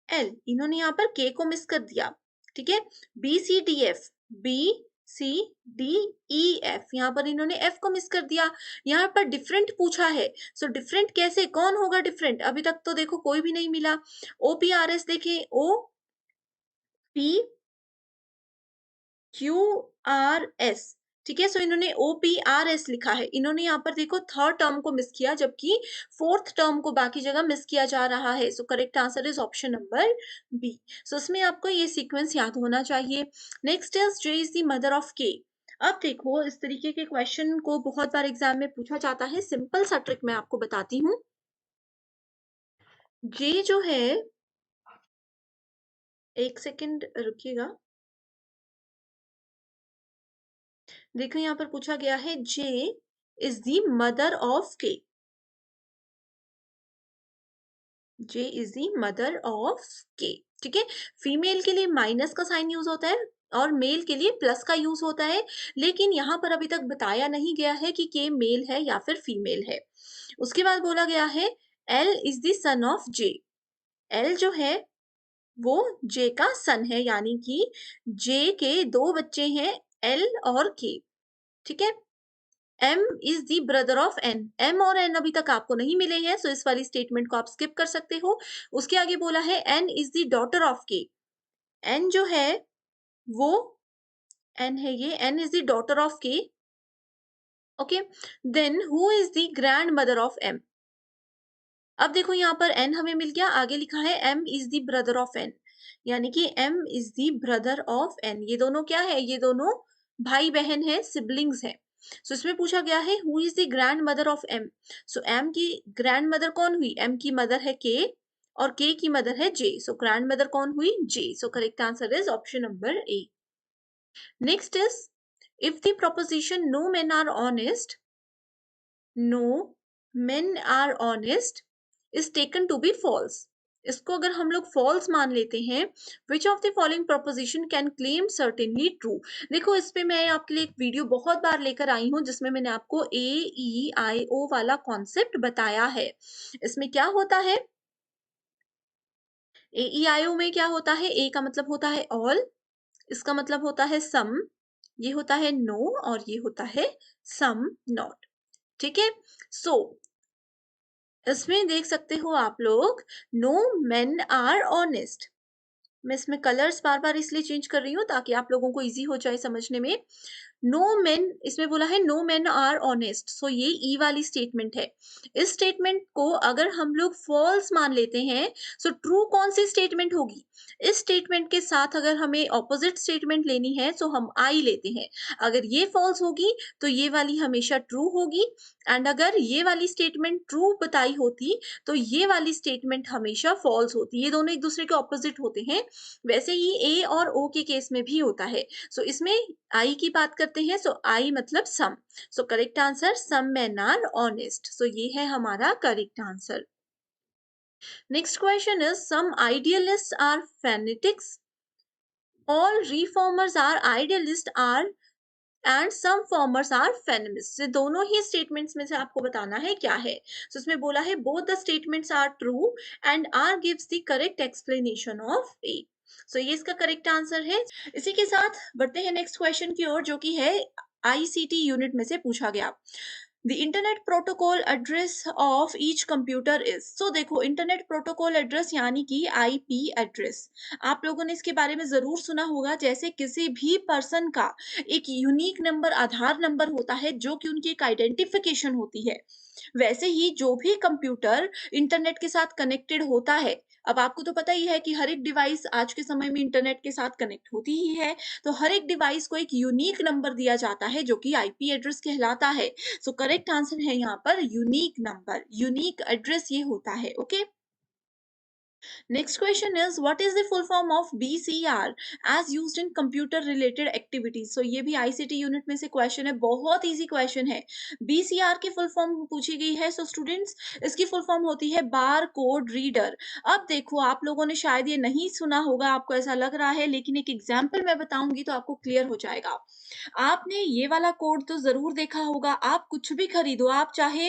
एल, इन्होंने यहाँ पर के को मिस कर दिया। ठीक है, B C D F, B C D E F, यहाँ पर इन्होंने एफ को मिस कर दिया। यहाँ पर डिफरेंट पूछा है। सो डिफरेंट कैसे? कौन होगा डिफरेंट? अभी तक तो देखो कोई भी नहीं मिला। ओ पी आर एस देखें, O P Q R S, ठीक है, सो इन्होंने OPRS लिखा है। इन्होंने यहाँ पर देखो थर्ड टर्म को मिस किया, जबकि फोर्थ टर्म को बाकी जगह मिस किया जा रहा है। So correct answer is option number B. So इसमें आपको ये सीक्वेंस याद होना चाहिए। Next is J is the mother of K. अब देखो इस तरीके के क्वेश्चन को बहुत बार एग्जाम में पूछा जाता है। सिंपल सा ट्रिक मैं आपको बताती हूँ। जे जो है, एक सेकेंड रुकिएगा। देखो यहाँ पर पूछा गया है जे इज द मदर ऑफ के। जे इज द मदर ऑफ के। ठीक है, फीमेल के लिए माइनस का साइन यूज होता है और मेल के लिए प्लस का यूज होता है, लेकिन यहाँ पर अभी तक बताया नहीं गया है कि के मेल है या फिर फीमेल है। उसके बाद बोला गया है L is the son of J. L जो है वो जे का सन है, यानी कि जे के दो बच्चे हैं, एल और के। ठीक है, M is the brother of N। M और N अभी तक आपको नहीं मिले हैं, सो इस वाली स्टेटमेंट को आप स्किप कर सकते हो। उसके आगे बोला है N is the daughter of K। N जो है वो N है, ये N is the daughter of K। Okay, then who is the grandmother of M। अब देखो यहाँ पर N हमें मिल गया, आगे लिखा है M is the brother of N, यानी कि M is the brother of N। ये दोनों क्या है, ये दोनों भाई बहन है, सिबलिंग्स है। सो इसमें पूछा गया है who is the grand mother of M। So M की ग्रैंड मदर कौन हुई, M की मदर है K और K की मदर है J। सो ग्रैंड मदर कौन हुई, J। So correct answer is option number A. Next is if the proposition no men are honest, no men are honest is taken to be false। इसको अगर हम लोग false मान लेते हैं, which of the following proposition can claim certainly true। देखो इस पे मैं आपके लिए एक वीडियो बहुत बार लेकर आई हूं जिसमें मैंने आपको AEIO वाला कॉन्सेप्ट बताया है। इसमें क्या होता है, AEIO में क्या होता है, A का मतलब होता है all, इसका मतलब होता है some, ये होता है no और ये होता है some not। ठीक है, सो इसमें देख सकते हो आप लोग, नो मेन आर ऑनेस्ट। मैं इसमें कलर्स बार बार इसलिए चेंज कर रही हूँ ताकि आप लोगों को इजी हो जाए समझने में। नो मेन, इसमें बोला है no men are honest, so ये ई वाली स्टेटमेंट है। इस स्टेटमेंट को अगर हम लोग फॉल्स मान लेते हैं, सो ट्रू कौन सी स्टेटमेंट होगी, इस स्टेटमेंट के साथ अगर हमें ऑपोजिट स्टेटमेंट लेनी है तो हम आई लेते हैं। अगर ये फॉल्स होगी तो ये वाली हमेशा ट्रू होगी, एंड अगर ये वाली स्टेटमेंट ट्रू बताई होती तो ये वाली स्टेटमेंट हमेशा फॉल्स होती। ये दोनों एक दूसरे के ऑपोजिट होते हैं। वैसे ही ए और ओ के केस में भी होता है। सो इसमें आई की बात करते हैं, सो आई मतलब some. So correct answer some man are honest. So ये है हमारा correct answer. Next question is some idealist are fanatics, all reformers are idealist are and some formers are feminist. ये दोनों ही स्टेटमेंट्स में से आपको बताना है क्या है। सो इसमें बोला है both the statements are true and R gives the correct explanation of A. So ये इसका करेक्ट आंसर है। इसी के साथ बढ़ते हैं नेक्स्ट क्वेश्चन की ओर, जो कि है आईसीटी यूनिट में से पूछा गया। The internet protocol address of each computer is। so देखो इंटरनेट प्रोटोकॉल एड्रेस यानी कि IP एड्रेस, आप लोगों ने इसके बारे में जरूर सुना होगा। जैसे किसी भी पर्सन का एक यूनिक नंबर, आधार नंबर होता है जो कि उनकी एक आइडेंटिफिकेशन होती है, वैसे ही जो भी कंप्यूटर इंटरनेट के साथ कनेक्टेड होता है, अब आपको तो पता ही है कि हर एक डिवाइस आज के समय में इंटरनेट के साथ कनेक्ट होती ही है, तो हर एक डिवाइस को एक यूनिक नंबर दिया जाता है जो कि आईपी एड्रेस कहलाता है। सो करेक्ट आंसर है यहाँ पर यूनिक नंबर, यूनिक एड्रेस ये होता है। Okay, next question is what is the full form of BCR as used in computer related activities। so ये भी ICT यूनिट में से क्वेश्चन है, बहुत इजी क्वेश्चन है। BCR की फुल फॉर्म पूछी गई है। सो स्टूडेंट्स इसकी फुल फॉर्म होती है बार कोड रीडर। अब देखो आप लोगों ने शायद ये नहीं सुना होगा, आपको ऐसा लग रहा है, लेकिन एक एग्जाम्पल मैं बताऊंगी तो आपको क्लियर हो जाएगा। आपने ये वाला कोड तो जरूर देखा होगा। आप कुछ भी खरीदो, आप चाहे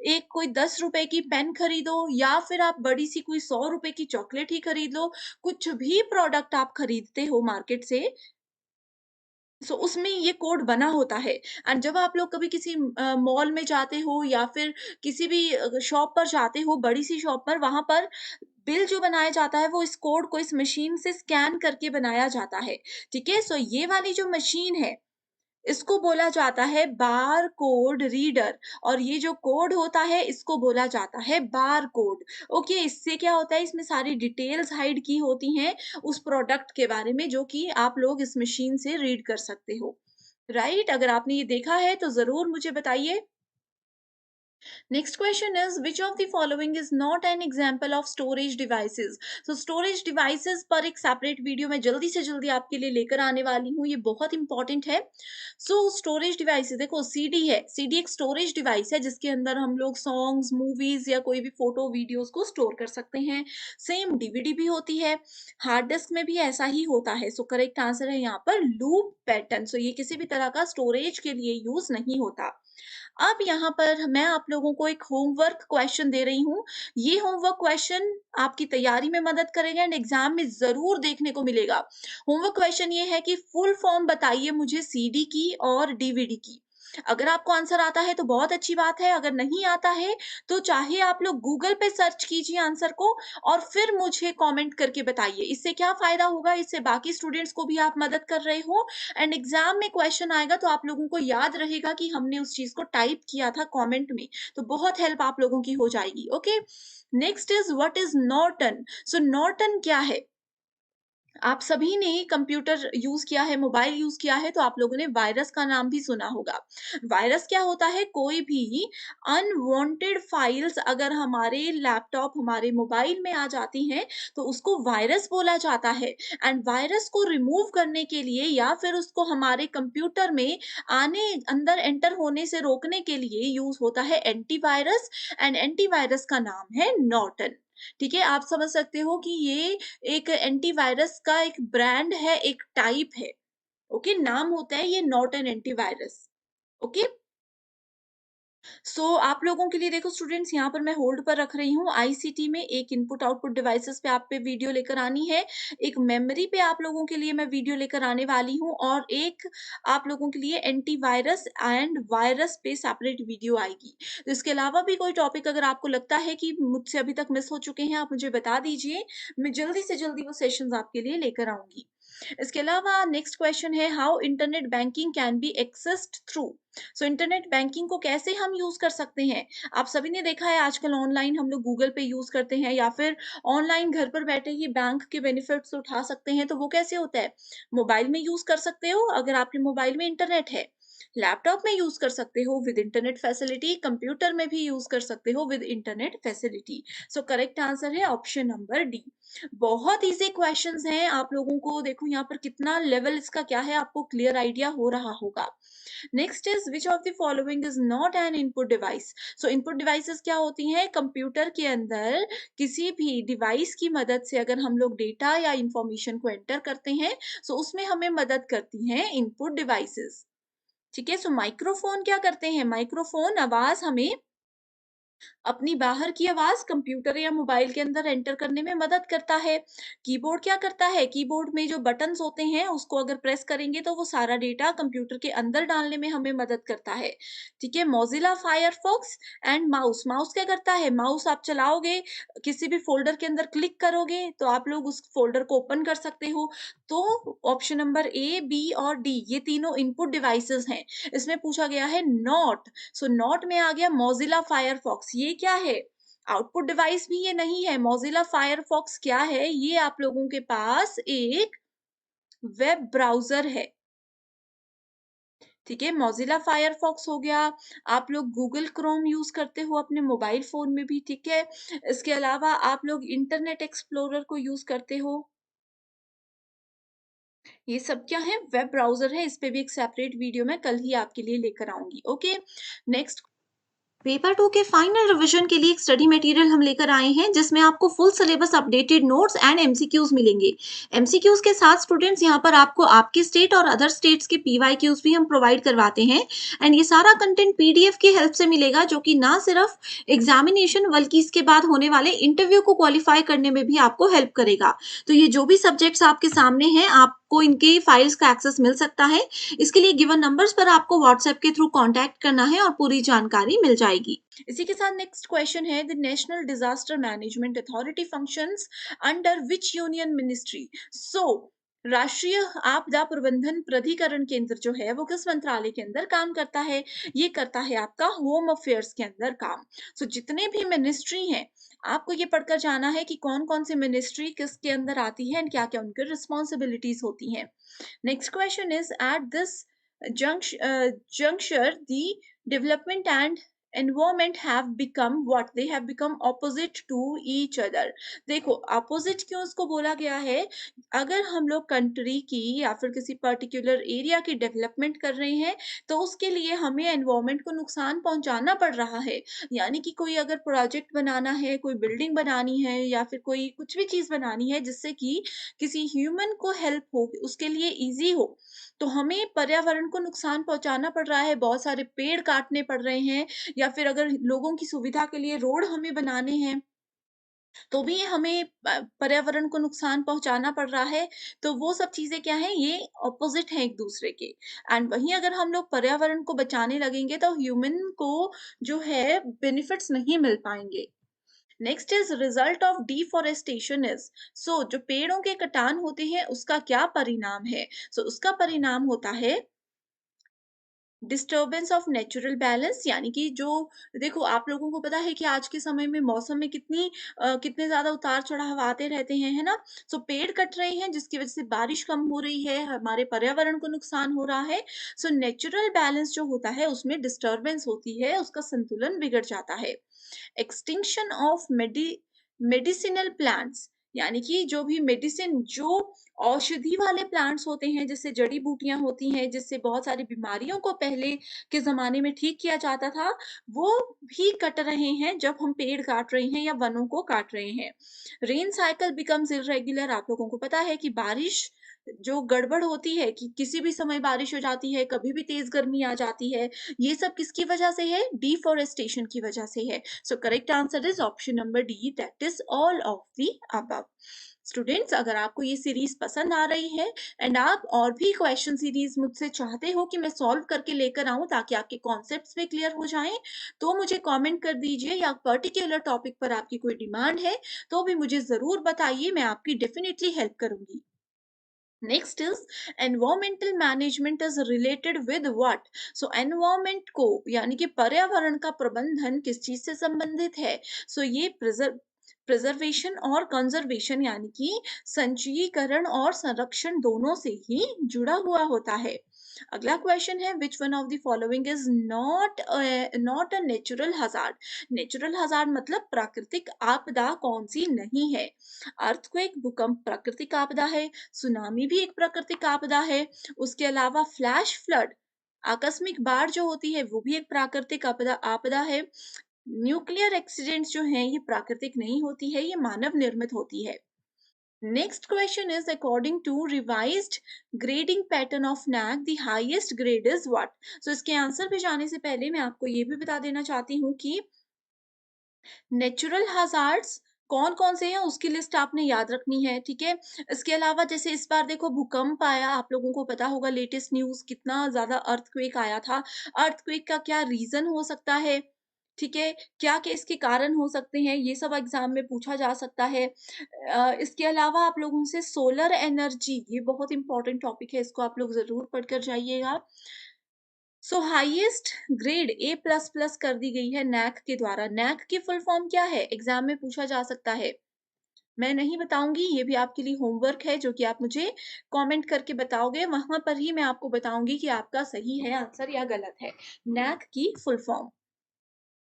एक कोई 10 रुपए की पेन खरीदो या फिर आप बड़ी सी कोई 100 रुपए की चॉकलेट ही खरीद लो, कुछ भी प्रोडक्ट आप खरीदते हो मार्केट से, सो उसमें ये कोड बना होता है। एंड जब आप लोग कभी किसी मॉल में जाते हो या फिर किसी भी शॉप पर जाते हो, बड़ी सी शॉप पर, वहां पर बिल जो बनाया जाता है वो इस कोड को इस मशीन से स्कैन करके बनाया जाता है। ठीक है, सो ये वाली जो मशीन है, इसको बोला जाता है बार कोड रीडर, और ये जो कोड होता है इसको बोला जाता है बार कोड। ओके, इससे क्या होता है, इसमें सारी डिटेल्स हाइड की होती हैं उस प्रोडक्ट के बारे में जो कि आप लोग इस मशीन से रीड कर सकते हो। राइट, अगर आपने ये देखा है तो जरूर मुझे बताइए। Next question is, which of the following is not an example of storage devices? So storage devices पर एक separate वीडियो मैं जल्दी से जल्दी आपके लिए लेकर आने वाली हूँ, ये बहुत इंपॉर्टेंट है। सो स्टोरेज डिवाइसेस, देखो सीडी है, सीडी एक स्टोरेज डिवाइस है जिसके अंदर हम लोग सॉन्ग्स, मूवीज या कोई भी फोटो वीडियोस को स्टोर कर सकते हैं। सेम डीवीडी भी होती है, हार्ड डिस्क में भी ऐसा ही होता है। सो करेक्ट आंसर है यहाँ पर लूप पैटर्न। सो ये किसी भी तरह का स्टोरेज के लिए यूज नहीं होता। अब यहाँ पर मैं आप लोगों को एक होमवर्क क्वेश्चन दे रही हूँ। ये होमवर्क क्वेश्चन आपकी तैयारी में मदद करेगा एंड एग्जाम में ज़रूर देखने को मिलेगा। होमवर्क क्वेश्चन ये है कि फुल फॉर्म बताइए मुझे सीडी की और डीवीडी की। अगर आपको आंसर आता है तो बहुत अच्छी बात है, अगर नहीं आता है तो चाहे आप लोग गूगल पे सर्च कीजिए आंसर को और फिर मुझे कमेंट करके बताइए। इससे क्या फायदा होगा, इससे बाकी स्टूडेंट्स को भी आप मदद कर रहे हो एंड एग्जाम में क्वेश्चन आएगा तो आप लोगों को याद रहेगा कि हमने उस चीज को टाइप किया था कमेंट में, तो बहुत हेल्प आप लोगों की हो जाएगी। Okay, next is what is Norton. So Norton क्या है, आप सभी ने कंप्यूटर यूज किया है, मोबाइल यूज किया है, तो आप लोगों ने वायरस का नाम भी सुना होगा। वायरस क्या होता है, कोई भी अनवांटेड फाइल्स अगर हमारे लैपटॉप, हमारे मोबाइल में आ जाती हैं तो उसको वायरस बोला जाता है। एंड वायरस को रिमूव करने के लिए या फिर उसको हमारे कंप्यूटर में आने, अंदर एंटर होने से रोकने के लिए यूज होता है एंटीवायरस, एंड एंटीवायरस का नाम है नॉर्टन। ठीक है, आप समझ सकते हो कि ये एक एंटीवायरस का एक ब्रांड है, एक टाइप है। ओके, नाम होता है ये नॉर्टन एंटीवायरस। ओके, सो आप लोगों के लिए देखो स्टूडेंट्स, यहाँ पर मैं होल्ड पर रख रही हूँ। आईसीटी में एक इनपुट आउटपुट डिवाइसेस पे आप पे वीडियो लेकर आनी है, एक मेमोरी पे आप लोगों के लिए मैं वीडियो लेकर आने वाली हूँ, और एक आप लोगों के लिए एंटीवायरस एंड वायरस पे सेपरेट वीडियो आएगी। तो इसके अलावा भी कोई टॉपिक अगर आपको लगता है कि मुझसे अभी तक मिस हो चुके हैं, आप मुझे बता दीजिए, मैं जल्दी से जल्दी वो सेशंस आपके लिए लेकर आऊंगी। इसके अलावा नेक्स्ट क्वेश्चन है, how internet banking can be accessed through. So internet banking को कैसे हम यूज कर सकते हैं। आप सभी ने देखा है आजकल ऑनलाइन हम लोग गूगल पे यूज करते हैं या फिर ऑनलाइन घर पर बैठे ही बैंक के बेनिफिट्स उठा सकते हैं, तो वो कैसे होता है, मोबाइल में यूज कर सकते हो अगर आपके मोबाइल में इंटरनेट है, लैपटॉप में यूज कर सकते हो विद इंटरनेट फैसिलिटी, कंप्यूटर में भी यूज कर सकते हो with internet facility. So correct answer है ऑप्शन नंबर डी। बहुत इजी क्वेश्चंस हैं, आप लोगों को देखो यहाँ पर कितना लेवल इसका क्या है, आपको क्लियर आइडिया हो रहा होगा। Next is which of the following is not an input device. So input devices क्या होती हैं, कंप्यूटर के अंदर किसी भी डिवाइस की मदद से अगर हम लोग डेटा या इंफॉर्मेशन को एंटर करते हैं, सो उसमें हमें मदद करती हैं इनपुट डिवाइसेस। ठीक है, सो माइक्रोफोन क्या करते हैं, माइक्रोफोन आवाज हमें अपनी बाहर की आवाज कंप्यूटर या मोबाइल के अंदर एंटर करने में मदद करता है। कीबोर्ड क्या करता है, कीबोर्ड में जो बटन्स होते हैं उसको अगर प्रेस करेंगे तो वो सारा डेटा कंप्यूटर के अंदर डालने में हमें मदद करता है। ठीक है, Mozilla Firefox and mouse, mouse क्या करता है, माउस आप चलाओगे, किसी भी फोल्डर के अंदर क्लिक करोगे तो आप लोग उस फोल्डर को ओपन कर सकते हो। तो ऑप्शन नंबर ए, बी और डी ये तीनों इनपुट डिवाइसेस हैं। इसमें पूछा गया है नॉट, सो नॉट में आ गया मोजिला फायरफॉक्स, ये क्या है, आउटपुट डिवाइस भी ये नहीं है। मोजिला फायरफॉक्स क्या है, ये आप लोगों के पास एक वेब ब्राउजर है। ठीक है, मोजिला फायरफॉक्स हो गया, आप लोग गूगल क्रोम यूज करते हो अपने मोबाइल फोन में भी। ठीक है, इसके अलावा आप लोग इंटरनेट एक्सप्लोरर को यूज करते हो। ये सब क्या है, वेब ब्राउजर है, इस पे भी एक सेपरेट वीडियो मैं कल ही आपके लिए लेकर आऊंगी। ओके, नेक्स्ट, पेपर 2 के फाइनल रिवीजन के लिए एक स्टडी मटेरियल हम लेकर आए हैं जिसमें आपको full syllabus updated notes and MCQs मिलेंगे। एमसीक्यूज के साथ स्टूडेंट्स यहाँ पर आपको आपके स्टेट और अदर स्टेट्स के पीवाईक्यूज भी हम प्रोवाइड करवाते हैं एंड ये सारा कंटेंट पीडीएफ की हेल्प से मिलेगा जो कि ना सिर्फ एग्जामिनेशन बल्कि इसके बाद होने वाले इंटरव्यू को क्वालिफाई करने में भी आपको हेल्प करेगा। तो ये जो भी सब्जेक्ट्स आपके सामने हैं आपको इनके फाइल्स का एक्सेस मिल सकता है। इसके लिए गिवन नंबर्स पर आपको व्हाट्सएप के थ्रू कांटेक्ट करना है और पूरी जानकारी मिल जाएगी। इसी के साथ नेक्स्ट क्वेश्चन है, the national disaster management authority functions under which union ministry. So राष्ट्रीय आपदा प्रबंधन प्राधिकरण केंद्र जो है वो किस मंत्रालय के अंदर काम करता है? ये करता है आपका होम अफेयर्स के अंदर काम। सो जितने भी मिनिस्ट्री हैं, आपको ये पढ़कर जाना है कि कौन-कौन सी मिनिस्ट्री किसके अंदर आती है एंड क्या-क्या उनकी रिस्पॉन्सिबिलिटीज़ होती हैं। Next question is at this juncture, the development and environment have become what? They have become opposite to each other. देखो opposite क्यों उसको बोला गया है? अगर हम लोग कंट्री की या फिर किसी पर्टिकुलर एरिया की डेवलपमेंट कर रहे हैं, तो उसके लिए हमें एनवायरनमेंट को नुकसान पहुंचाना पड़ रहा है। यानी कि कोई अगर प्रोजेक्ट बनाना है, कोई बिल्डिंग बनानी है या फिर कोई कुछ भी चीज़ बनानी है जिससे कि किसी ह्यूमन को हेल्प हो, उसके लिए ईज़ी हो, तो हमें पर्यावरण को नुकसान पहुँचाना पड़ रहा है, बहुत सारे पेड़ काटने पड़ रहे हैं या फिर अगर लोगों की सुविधा के लिए रोड हमें बनाने हैं, तो भी हमें पर्यावरण को नुकसान पहुँचाना पड़ रहा है, तो वो सब चीज़ें क्या हैं, ये ऑपोज़िट हैं एक-दूसरे के। एंड वहीं अगर हम लोग पर्यावरण को बचाने लगेंगे, तो ह्यूमन को जो है बेनिफिट्स नहीं मिल पाएँगे। Next is result of deforestation is जो पेड़ों के कटान होते हैं, उसका क्या परिणाम है? उसका परिणाम होता है डिस्टर्बेंस ऑफ नेचुरल बैलेंस, यानी कि जो देखो आप लोगों को पता है कि आज के समय में मौसम में कितने ज़्यादा उतार-चढ़ाव आते रहते हैं, है ना? पेड़ कट रहे हैं जिसकी वज़ह से बारिश कम हो रही है, हमारे पर्यावरण को नुकसान हो रहा है। नेचुरल बैलेंस जो होता है उसमें डिस्टर्बेंस होती है, उसका संतुलन बिगड़ जाता है। एक्सटिंक्शन ऑफ मेडिसिनल प्लांट्स, यानी कि जो भी मेडिसिन जो औषधि वाले प्लांट्स होते हैं, जैसे जड़ी बूटियां होती हैं जिससे बहुत सारी बीमारियों को पहले के जमाने में ठीक किया जाता था, वो भी कट रहे हैं जब हम पेड़ काट रहे हैं या वनों को काट रहे हैं। रेन साइकिल बिकम्स इरेगुलर, आप लोगों को पता है कि बारिश जो गड़बड़ होती है कि किसी भी समय बारिश हो जाती है, कभी भी तेज गर्मी आ जाती है, ये सब किसकी वजह से है? डिफॉरेस्टेशन की वजह से है। Correct answer is option number D, that is all of the above. Students, अगर आपको ये सीरीज पसंद आ रही है एंड आप और भी क्वेश्चन सीरीज मुझसे चाहते हो कि मैं सॉल्व करके लेकर आऊं ताकि आपके कॉन्सेप्ट्स भी क्लियर हो जाएं, तो मुझे कमेंट कर दीजिए, या पर्टिकुलर टॉपिक पर आपकी कोई डिमांड है तो भी मुझे जरूर बताइए, मैं आपकी डेफिनेटली हेल्प करूंगी। Next is environmental management is related with what? Environment को यानी कि पर्यावरण का प्रबंधन किस चीज से संबंधित है? ये प्रिजर्वेशन और कंजर्वेशन, यानी कि संचयीकरण और संरक्षण दोनों से ही जुड़ा हुआ होता है। अगला क्वेश्चन है विच one of the following is not a natural hazard? Natural hazard मतलब प्राकृतिक आपदा कौन सी नहीं है? अर्थक्वेक, भूकंप प्राकृतिक आपदा है, सुनामी भी एक प्राकृतिक आपदा है, उसके अलावा फ्लैश फ्लड आकस्मिक बाढ़ जो होती है वो भी एक प्राकृतिक आपदा आपदा है। न्यूक्लियर एक्सीडेंट्स जो हैं ये प्राकृतिक नहीं होती है, ये मानव निर्मित होती है। Next question is according to revised grading pattern of NAAC the highest grade is what? इसके आंसर पे जाने से पहले मैं आपको ये भी बता देना चाहती हूँ कि नेचुरल हज़ार्ड्स कौन-कौन से हैं उसकी लिस्ट आपने याद रखनी है, ठीक है? इसके अलावा जैसे इस बार देखो भूकंप आया, आप लोगों को पता होगा लेटेस्ट न्यूज़ कितना ज़्यादा अर्थक्वेक आया था। अर्थक्वेक का क्या रीज़न हो सकता है, ठीक है? क्या-क्या इसके कारण हो सकते हैं, ये सब एग्ज़ाम में पूछा जा सकता है। इसके अलावा आप लोगों से सोलर एनर्जी, ये बहुत इम्पोर्टेंट टॉपिक है, इसको आप लोग ज़रूर पढ़कर जाइएगा। Highest grade A plus plus कर दी गई है नैक के द्वारा। नैक की फुल फॉर्म क्या है? एग्जाम में पूछा जा सकता है। मैं नहीं बताऊंगी, ये भी आपके लिए होमवर्क है जो कि आप मुझे कमेंट करके बताओगे, वहां पर ही मैं आपको बताऊंगी कि आपका सही है आंसर या गलत है। नैक की full form.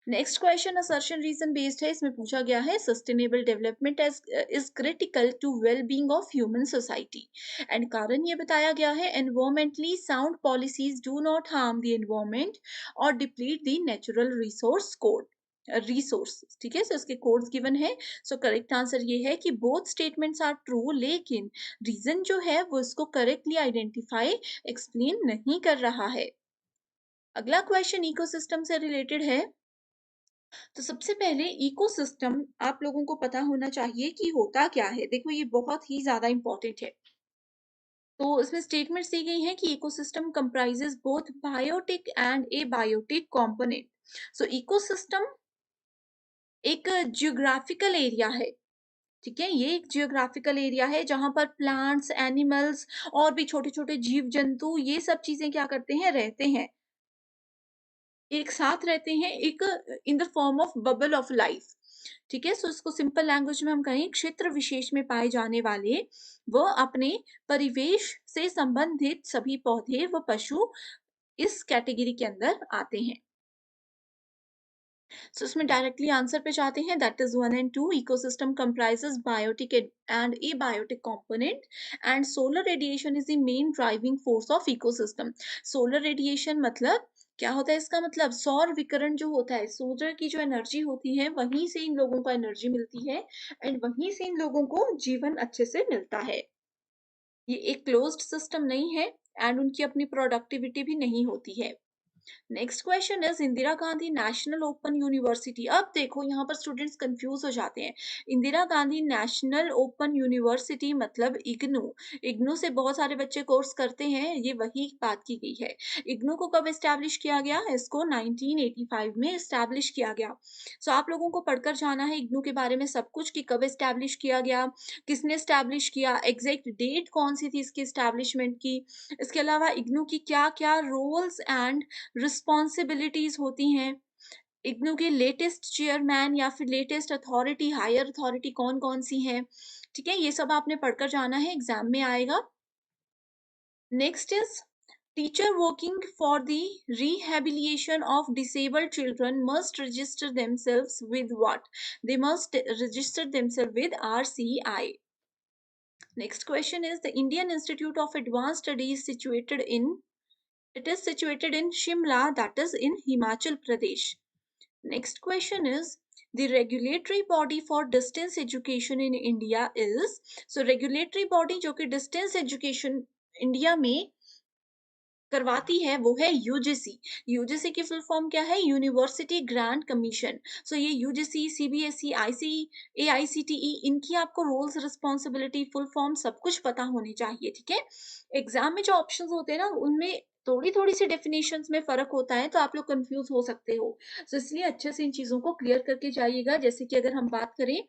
Next question assertion reason based है, इसमें पूछा गया है sustainable development is critical to well being of human society, and कारण ये बताया गया है environmentally sound policies do not harm the environment और deplete the natural resource code resource, ठीक है? इसके कोड्स गिवन है। करेक्ट आंसर ये है कि बोथ स्टेटमेंट्स आर ट्रू, लेकिन रीजन जो है वो इसको करेक्टली आइडेंटिफाई एक्सप्लेन नहीं कर रहा है। अगला क्वेश्चन इकोसिस्टम से रिलेटेड है। सबसे पहले इकोसिस्टम आप लोगों को पता होना चाहिए कि होता क्या है। देखो ये बहुत ही ज़्यादा इम्पोर्टेंट है। इसमें स्टेटमेंट्स दी गई हैं कि ecosystem comprises both biotic and abiotic component. Ecosystem एक जियोग्राफिकल एरिया है ठीक है? ये एक जियोग्राफिकल एरिया है जहाँ पर प्लांट्स, एनिमल्स और भी छोटे-छोटे जीव-जंतु ये सब चीज़ें क्या करते हैं, रहते हैं। एक साथ रहते हैं एक in the form of bubble of life. ठीक है? सो इसको सिंपल लैंग्वेज में हम कहें, क्षेत्र विशेष में पाए जाने वाले व अपने परिवेश से संबंधित सभी पौधे व पशु इस कैटेगरी के अंदर आते हैं। सो इसमें डायरेक्टली आंसर पे जाते हैं, that is 1 and 2। Ecosystem comprises biotic and abiotic component and solar radiation is the main driving force of ecosystem. Solar radiation मतलब क्या होता है, इसका मतलब सौर विकिरण जो होता है, सूर्य की जो एनर्जी होती है वहीं से इन लोगों को एनर्जी मिलती है एंड वहीं से इन लोगों को जीवन अच्छे से मिलता है। ये एक क्लोज्ड सिस्टम नहीं है एंड उनकी अपनी प्रोडक्टिविटी भी नहीं होती है। Next question is Indira Gandhi national open university. अब देखो यहाँ पर स्टूडेंट्स कंफ्यूज हो जाते हैं। Indira Gandhi national open university मतलब इग्नू। इग्नू से बहुत सारे बच्चे कोर्स करते हैं, ये वही बात की गई है। इग्नू को कब एस्टैब्लिश किया गया? इसको 1985 में एस्टैब्लिश किया गया। सो आप लोगों को पढ़कर जाना है इग्नू के बारे में सब कुछ, कि कब एस्टैब्लिश किया गया, किसने एस्टैब्लिश किया, एग्जैक्ट डेट कौन सी थी इसकी एस्टैब्लिशमेंट की। इसके अलावा इग्नू की क्या क्या रोल्स एंड रिस्पॉन्सिबिलिटीज होती हैं, इग्नू के लेटेस्ट चेयरमैन या फिर लेटेस्ट अथॉरिटी, हायर अथॉरिटी कौन कौन सी है। ठीक है, ये सब आपने पढ़कर जाना है, एग्जाम में आएगा। Next is teacher working for the rehabilitation of disabled children must register themselves with what? They must register themselves with RCI. Next question is the Indian Institute of Advanced Studies situated in, it is situated in Shimla, that is in Himachal Pradesh. Next question is the regulatory body for distance education in India is, so regulatory body जो कि distance education India में करवाती है वो है UGC. UGC की full form क्या है? University grant commission. सो ये यूजीसी, सीबीएसई, आईसी, एआईसीटीई, इनकी आपको रोल्स, रिस्पॉन्सिबिलिटी, फुल फॉर्म सब कुछ पता होनी चाहिए। ठीक है, एग्जाम में जो ऑप्शंस होते हैं ना उनमें थोड़ी थोड़ी सी डेफिनेशंस में फर्क होता है, तो आप लोग कंफ्यूज हो सकते हो। सो इसलिए अच्छे से इन चीजों को क्लियर करके जाइएगा। जैसे कि अगर हम बात करें,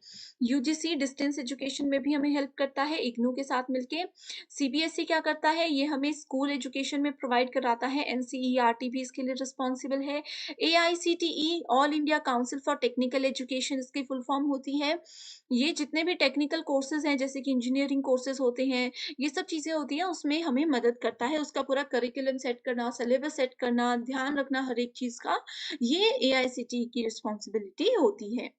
यूजीसी डिस्टेंस एजुकेशन में भी हमें हेल्प करता है इग्नू के साथ मिलके। सीबीएसई क्या करता है? ये हमें स्कूल एजुकेशन में प्रोवाइड कराता है। एनसीईआरटी भी इसके लिए रिस्पॉन्सिबल है। AICTE, all India council for technical education, इसकी फुल फॉर्म होती है। ये जितने भी टेक्निकल कोर्सेज हैं, जैसे कि इंजीनियरिंग कोर्सेज होते हैं, ये सब चीजें होती हैं, उसमें हमें मदद करता है। उसका पूरा करिकुलम सेट करना, सिलेबस सेट करना, ध्यान रखना हर एक चीज का, ये एआईसीटीई की रिस्पॉन्सिबिलिटी होती है।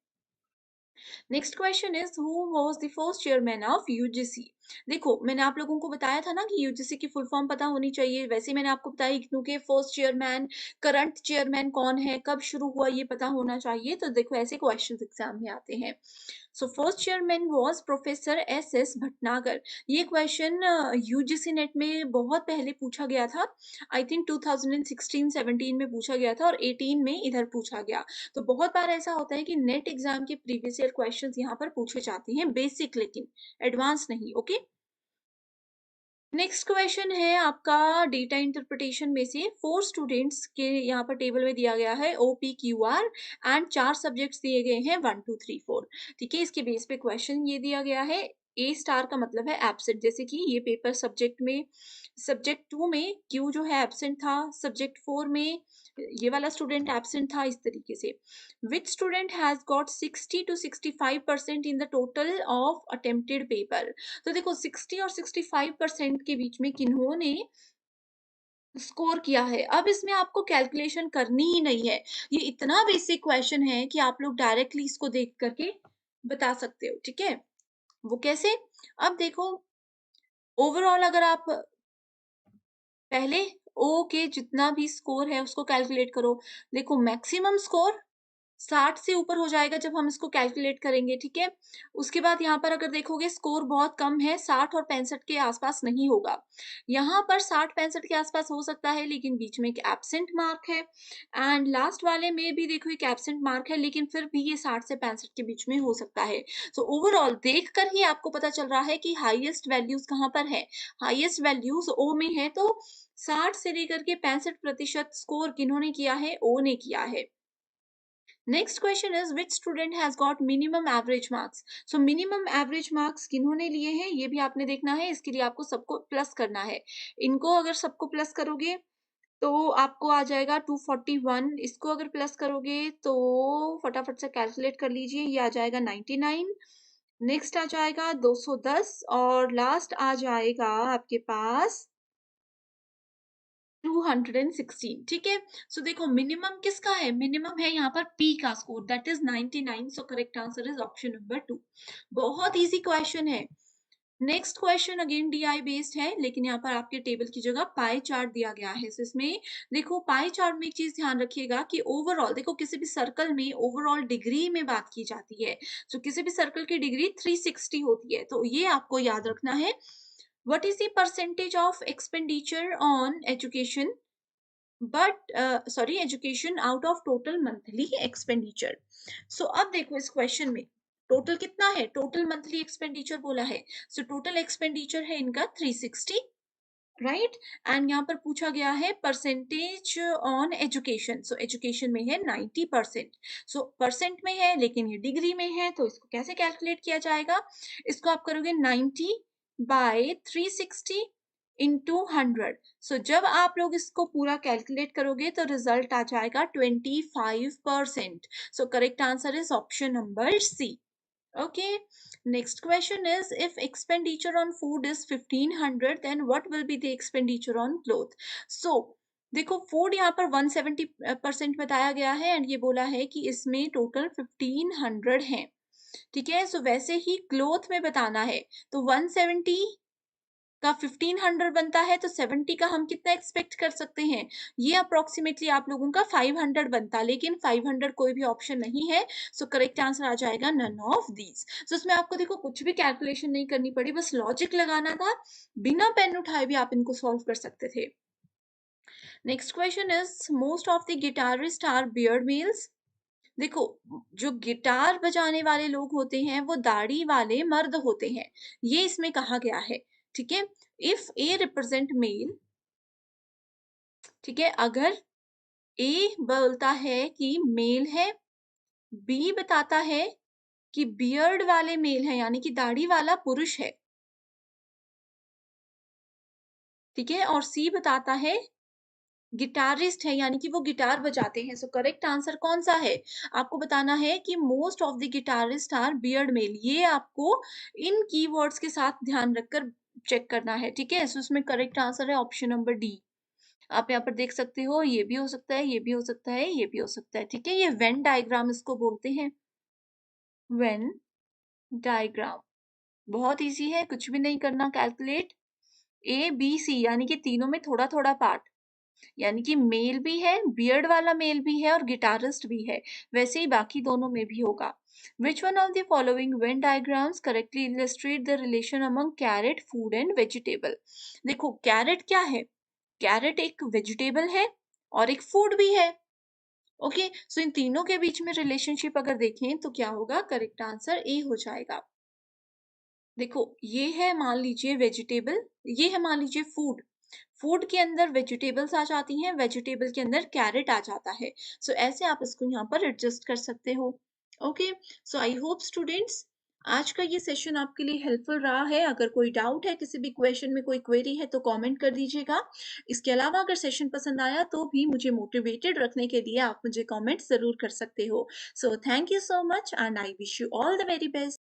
Next question is who was the first chairman of UGC. देखो मैंने आप लोगों को बताया था ना कि यूजीसी की फुल फॉर्म पता होनी चाहिए, वैसे ही मैंने आपको बताया इग्नू के फर्स्ट चेयरमैन, करंट चेयरमैन कौन है, कब शुरू हुआ, ये पता होना चाहिए। तो देखो ऐसे क्वेश्चंस एग्जाम में आते हैं। So first chairman was professor S S Bhatnagar. ये क्वेश्चन यूजीसी नेट में बहुत पहले पूछा गया था, आई थिंक 2016-17 में पूछा गया था और 18 में इधर पूछा गया। तो बहुत बार ऐसा होता है कि नेट एग्जाम के प्रीवियस ईयर क्वेश्चंस यहाँ पर पूछे जाते हैं, बेसिक लेकिन एडवांस नहीं। ओके, नेक्स्ट क्वेश्चन है आपका डेटा इंटरप्रिटेशन में से। 4 स्टूडेंट्स के यहाँ पर टेबल में दिया गया है OPQR एंड 4 सब्जेक्ट्स दिए गए हैं 1 2 3 4। ठीक है, इसके बेस पे क्वेश्चन ये दिया गया है। ए स्टार का मतलब है एब्सेंट, जैसे कि ये पेपर सब्जेक्ट में, सब्जेक्ट 2 में क्यू जो है एब्सेंट था, सब्जेक्ट 4 में ये वाला स्टूडेंट एब्सेंट था, इस तरीके से। Which student has got 60 to 65% in the total of attempted paper. तो देखो 60 और 65% के बीच में किन्होंने स्कोर किया है। अब इसमें आपको कैलकुलेशन करनी ही नहीं है, ये इतना बेसिक क्वेश्चन है कि आप लोग डायरेक्टली इसको देख करके बता सकते हो। ठीक है, वो कैसे? अब देखो ओवरऑल अगर आप पहले ओ के जितना भी स्कोर है उसको कैलकुलेट करो। देखो मैक्सिमम स्कोर 60 से ऊपर हो जाएगा जब हम इसको कैलकुलेट करेंगे। ठीक है, उसके बाद यहाँ पर अगर देखोगे स्कोर बहुत कम है, 60 और 65 के आसपास नहीं होगा। यहाँ पर 60-65 के आसपास हो सकता है, लेकिन बीच में एक एब्सेंट मार्क है एंड लास्ट वाले में भी देखो एक एब्सेंट मार्क है, लेकिन फिर भी ये 60 से 65 के बीच में हो सकता है। सो ओवरऑल देख कर ही आपको पता चल रहा है कि हाईएस्ट वैल्यूज कहाँ पर है। हाईएस्ट वैल्यूज ओ में है, तो 60 से लेकर के 65% स्कोर किन्होंने किया है? ओ ने किया है। Next question is which student has got minimum average marks. So minimum average marks किन्होंने लिए हैं ये भी आपने देखना है, इसके लिए आपको सबको प्लस करना है। इनको अगर सबको प्लस करोगे तो आपको आ जाएगा 241, इसको अगर प्लस करोगे तो फटाफट से कैलकुलेट कर लीजिए, ये आ जाएगा 99, नेक्स्ट आ जाएगा 210 और लास्ट आ जाएगा आपके पास 216। ठीक है, सो देखो मिनिमम किसका है, मिनिमम है यहाँ पर पी का score, that is 99। So correct answer is option number 2। बहुत इजी क्वेश्चन है। Next question again DI based है, लेकिन यहाँ पर आपके टेबल की जगह पाई चार्ट दिया गया है। So, इसमें देखो पाई चार्ट में एक चीज ध्यान रखिएगा कि ओवरऑल देखो किसी भी सर्कल में ओवरऑल डिग्री में बात की जाती है। सो किसी भी सर्कल की डिग्री 360 होती है, तो ये आपको याद रखना है। What is the percentage of expenditure on education education out of total monthly expenditure. So अब देखो इस क्वेश्चन में टोटल कितना है, टोटल मंथली एक्सपेंडिचर बोला है। सो टोटल एक्सपेंडिचर है इनका 360, राइट। एंड यहाँ पर पूछा गया है percentage on education, so education में है 90%। सो परसेंट में है लेकिन ये डिग्री में है, तो इसको कैसे कैलकुलेट किया जाएगा, इसको आप करोगे 90 बाय 360 इंटू 100। सो जब आप लोग इसको पूरा कैलकुलेट करोगे तो रिजल्ट आ जाएगा 25%। So correct answer is option number C. Okay, next question is if expenditure on food is 1500 then what will be the expenditure on cloth? So देखो फूड यहाँ पर 170% बताया गया है एंड ये बोला है कि इसमें टोटल 1500 है। ठीक है, सो वैसे ही क्लोथ में बताना है तो 170 का 1500 बनता है तो 70 का हम कितना एक्सपेक्ट कर सकते हैं, ये अप्रोक्सीमेटली आप लोगों का 500 बनता, लेकिन 500 कोई भी ऑप्शन नहीं है। सो करेक्ट आंसर आ जाएगा नन ऑफ दीज। सो इसमें आपको देखो कुछ भी कैलकुलेशन नहीं करनी पड़ी, बस लॉजिक लगाना था, बिना पेन उठाए भी आप इनको सॉल्व कर सकते थे। Next question is most of the guitarist are beard males. देखो जो गिटार बजाने वाले लोग होते हैं वो दाढ़ी वाले मर्द होते हैं, ये इसमें कहा गया है। ठीक है, इफ ए रिप्रेजेंट मेल, ठीक है, अगर ए बोलता है कि मेल है, बी बताता है कि बियर्ड वाले मेल है यानी कि दाढ़ी वाला पुरुष है, ठीक है, और सी बताता है गिटारिस्ट है यानी कि वो गिटार बजाते हैं। सो करेक्ट आंसर कौन सा है, आपको बताना है कि most of the guitarist are beard male, ये आपको इन कीवर्ड्स के साथ ध्यान रखकर चेक करना है। ठीक है, सो उसमें करेक्ट आंसर है ऑप्शन नंबर डी। आप यहाँ पर देख सकते हो, ये भी हो सकता है, ये भी हो सकता है, ये भी हो सकता है। ठीक है, ये वेन डायग्राम इसको बोलते हैं, वेन डायग्राम। बहुत इजी है, कुछ भी नहीं करना कैलकुलेट। ए बी सी यानी कि तीनों में थोड़ा थोड़ा पार्ट, यानी कि मेल भी है, बियर्ड वाला मेल भी है और गिटारिस्ट भी है, वैसे ही बाकी दोनों में भी होगा। Which one of the following Venn diagrams correctly illustrate the relation among carrot food and vegetable. देखो कैरेट क्या है, कैरेट एक वेजिटेबल है और एक फूड भी है। ओके, सो इन तीनों के बीच में रिलेशनशिप अगर देखें तो क्या होगा, करेक्ट आंसर ए हो जाएगा। देखो ये है मान लीजिए वेजिटेबल, ये है मान लीजिए फूड, फूड के अंदर वेजिटेबल्स आ जाती हैं, वेजिटेबल के अंदर कैरेट आ जाता है। सो ऐसे आप इसको यहाँ पर एडजस्ट कर सकते हो। Okay, so I hope students आज का ये सेशन आपके लिए हेल्पफुल रहा है। अगर कोई डाउट है, किसी भी क्वेश्चन में कोई क्वेरी है तो कमेंट कर दीजिएगा। इसके अलावा अगर सेशन पसंद आया तो भी मुझे मोटिवेटेड रखने के लिए आप मुझे कमेंट जरूर कर सकते हो। So thank you so much and I wish you all the very best.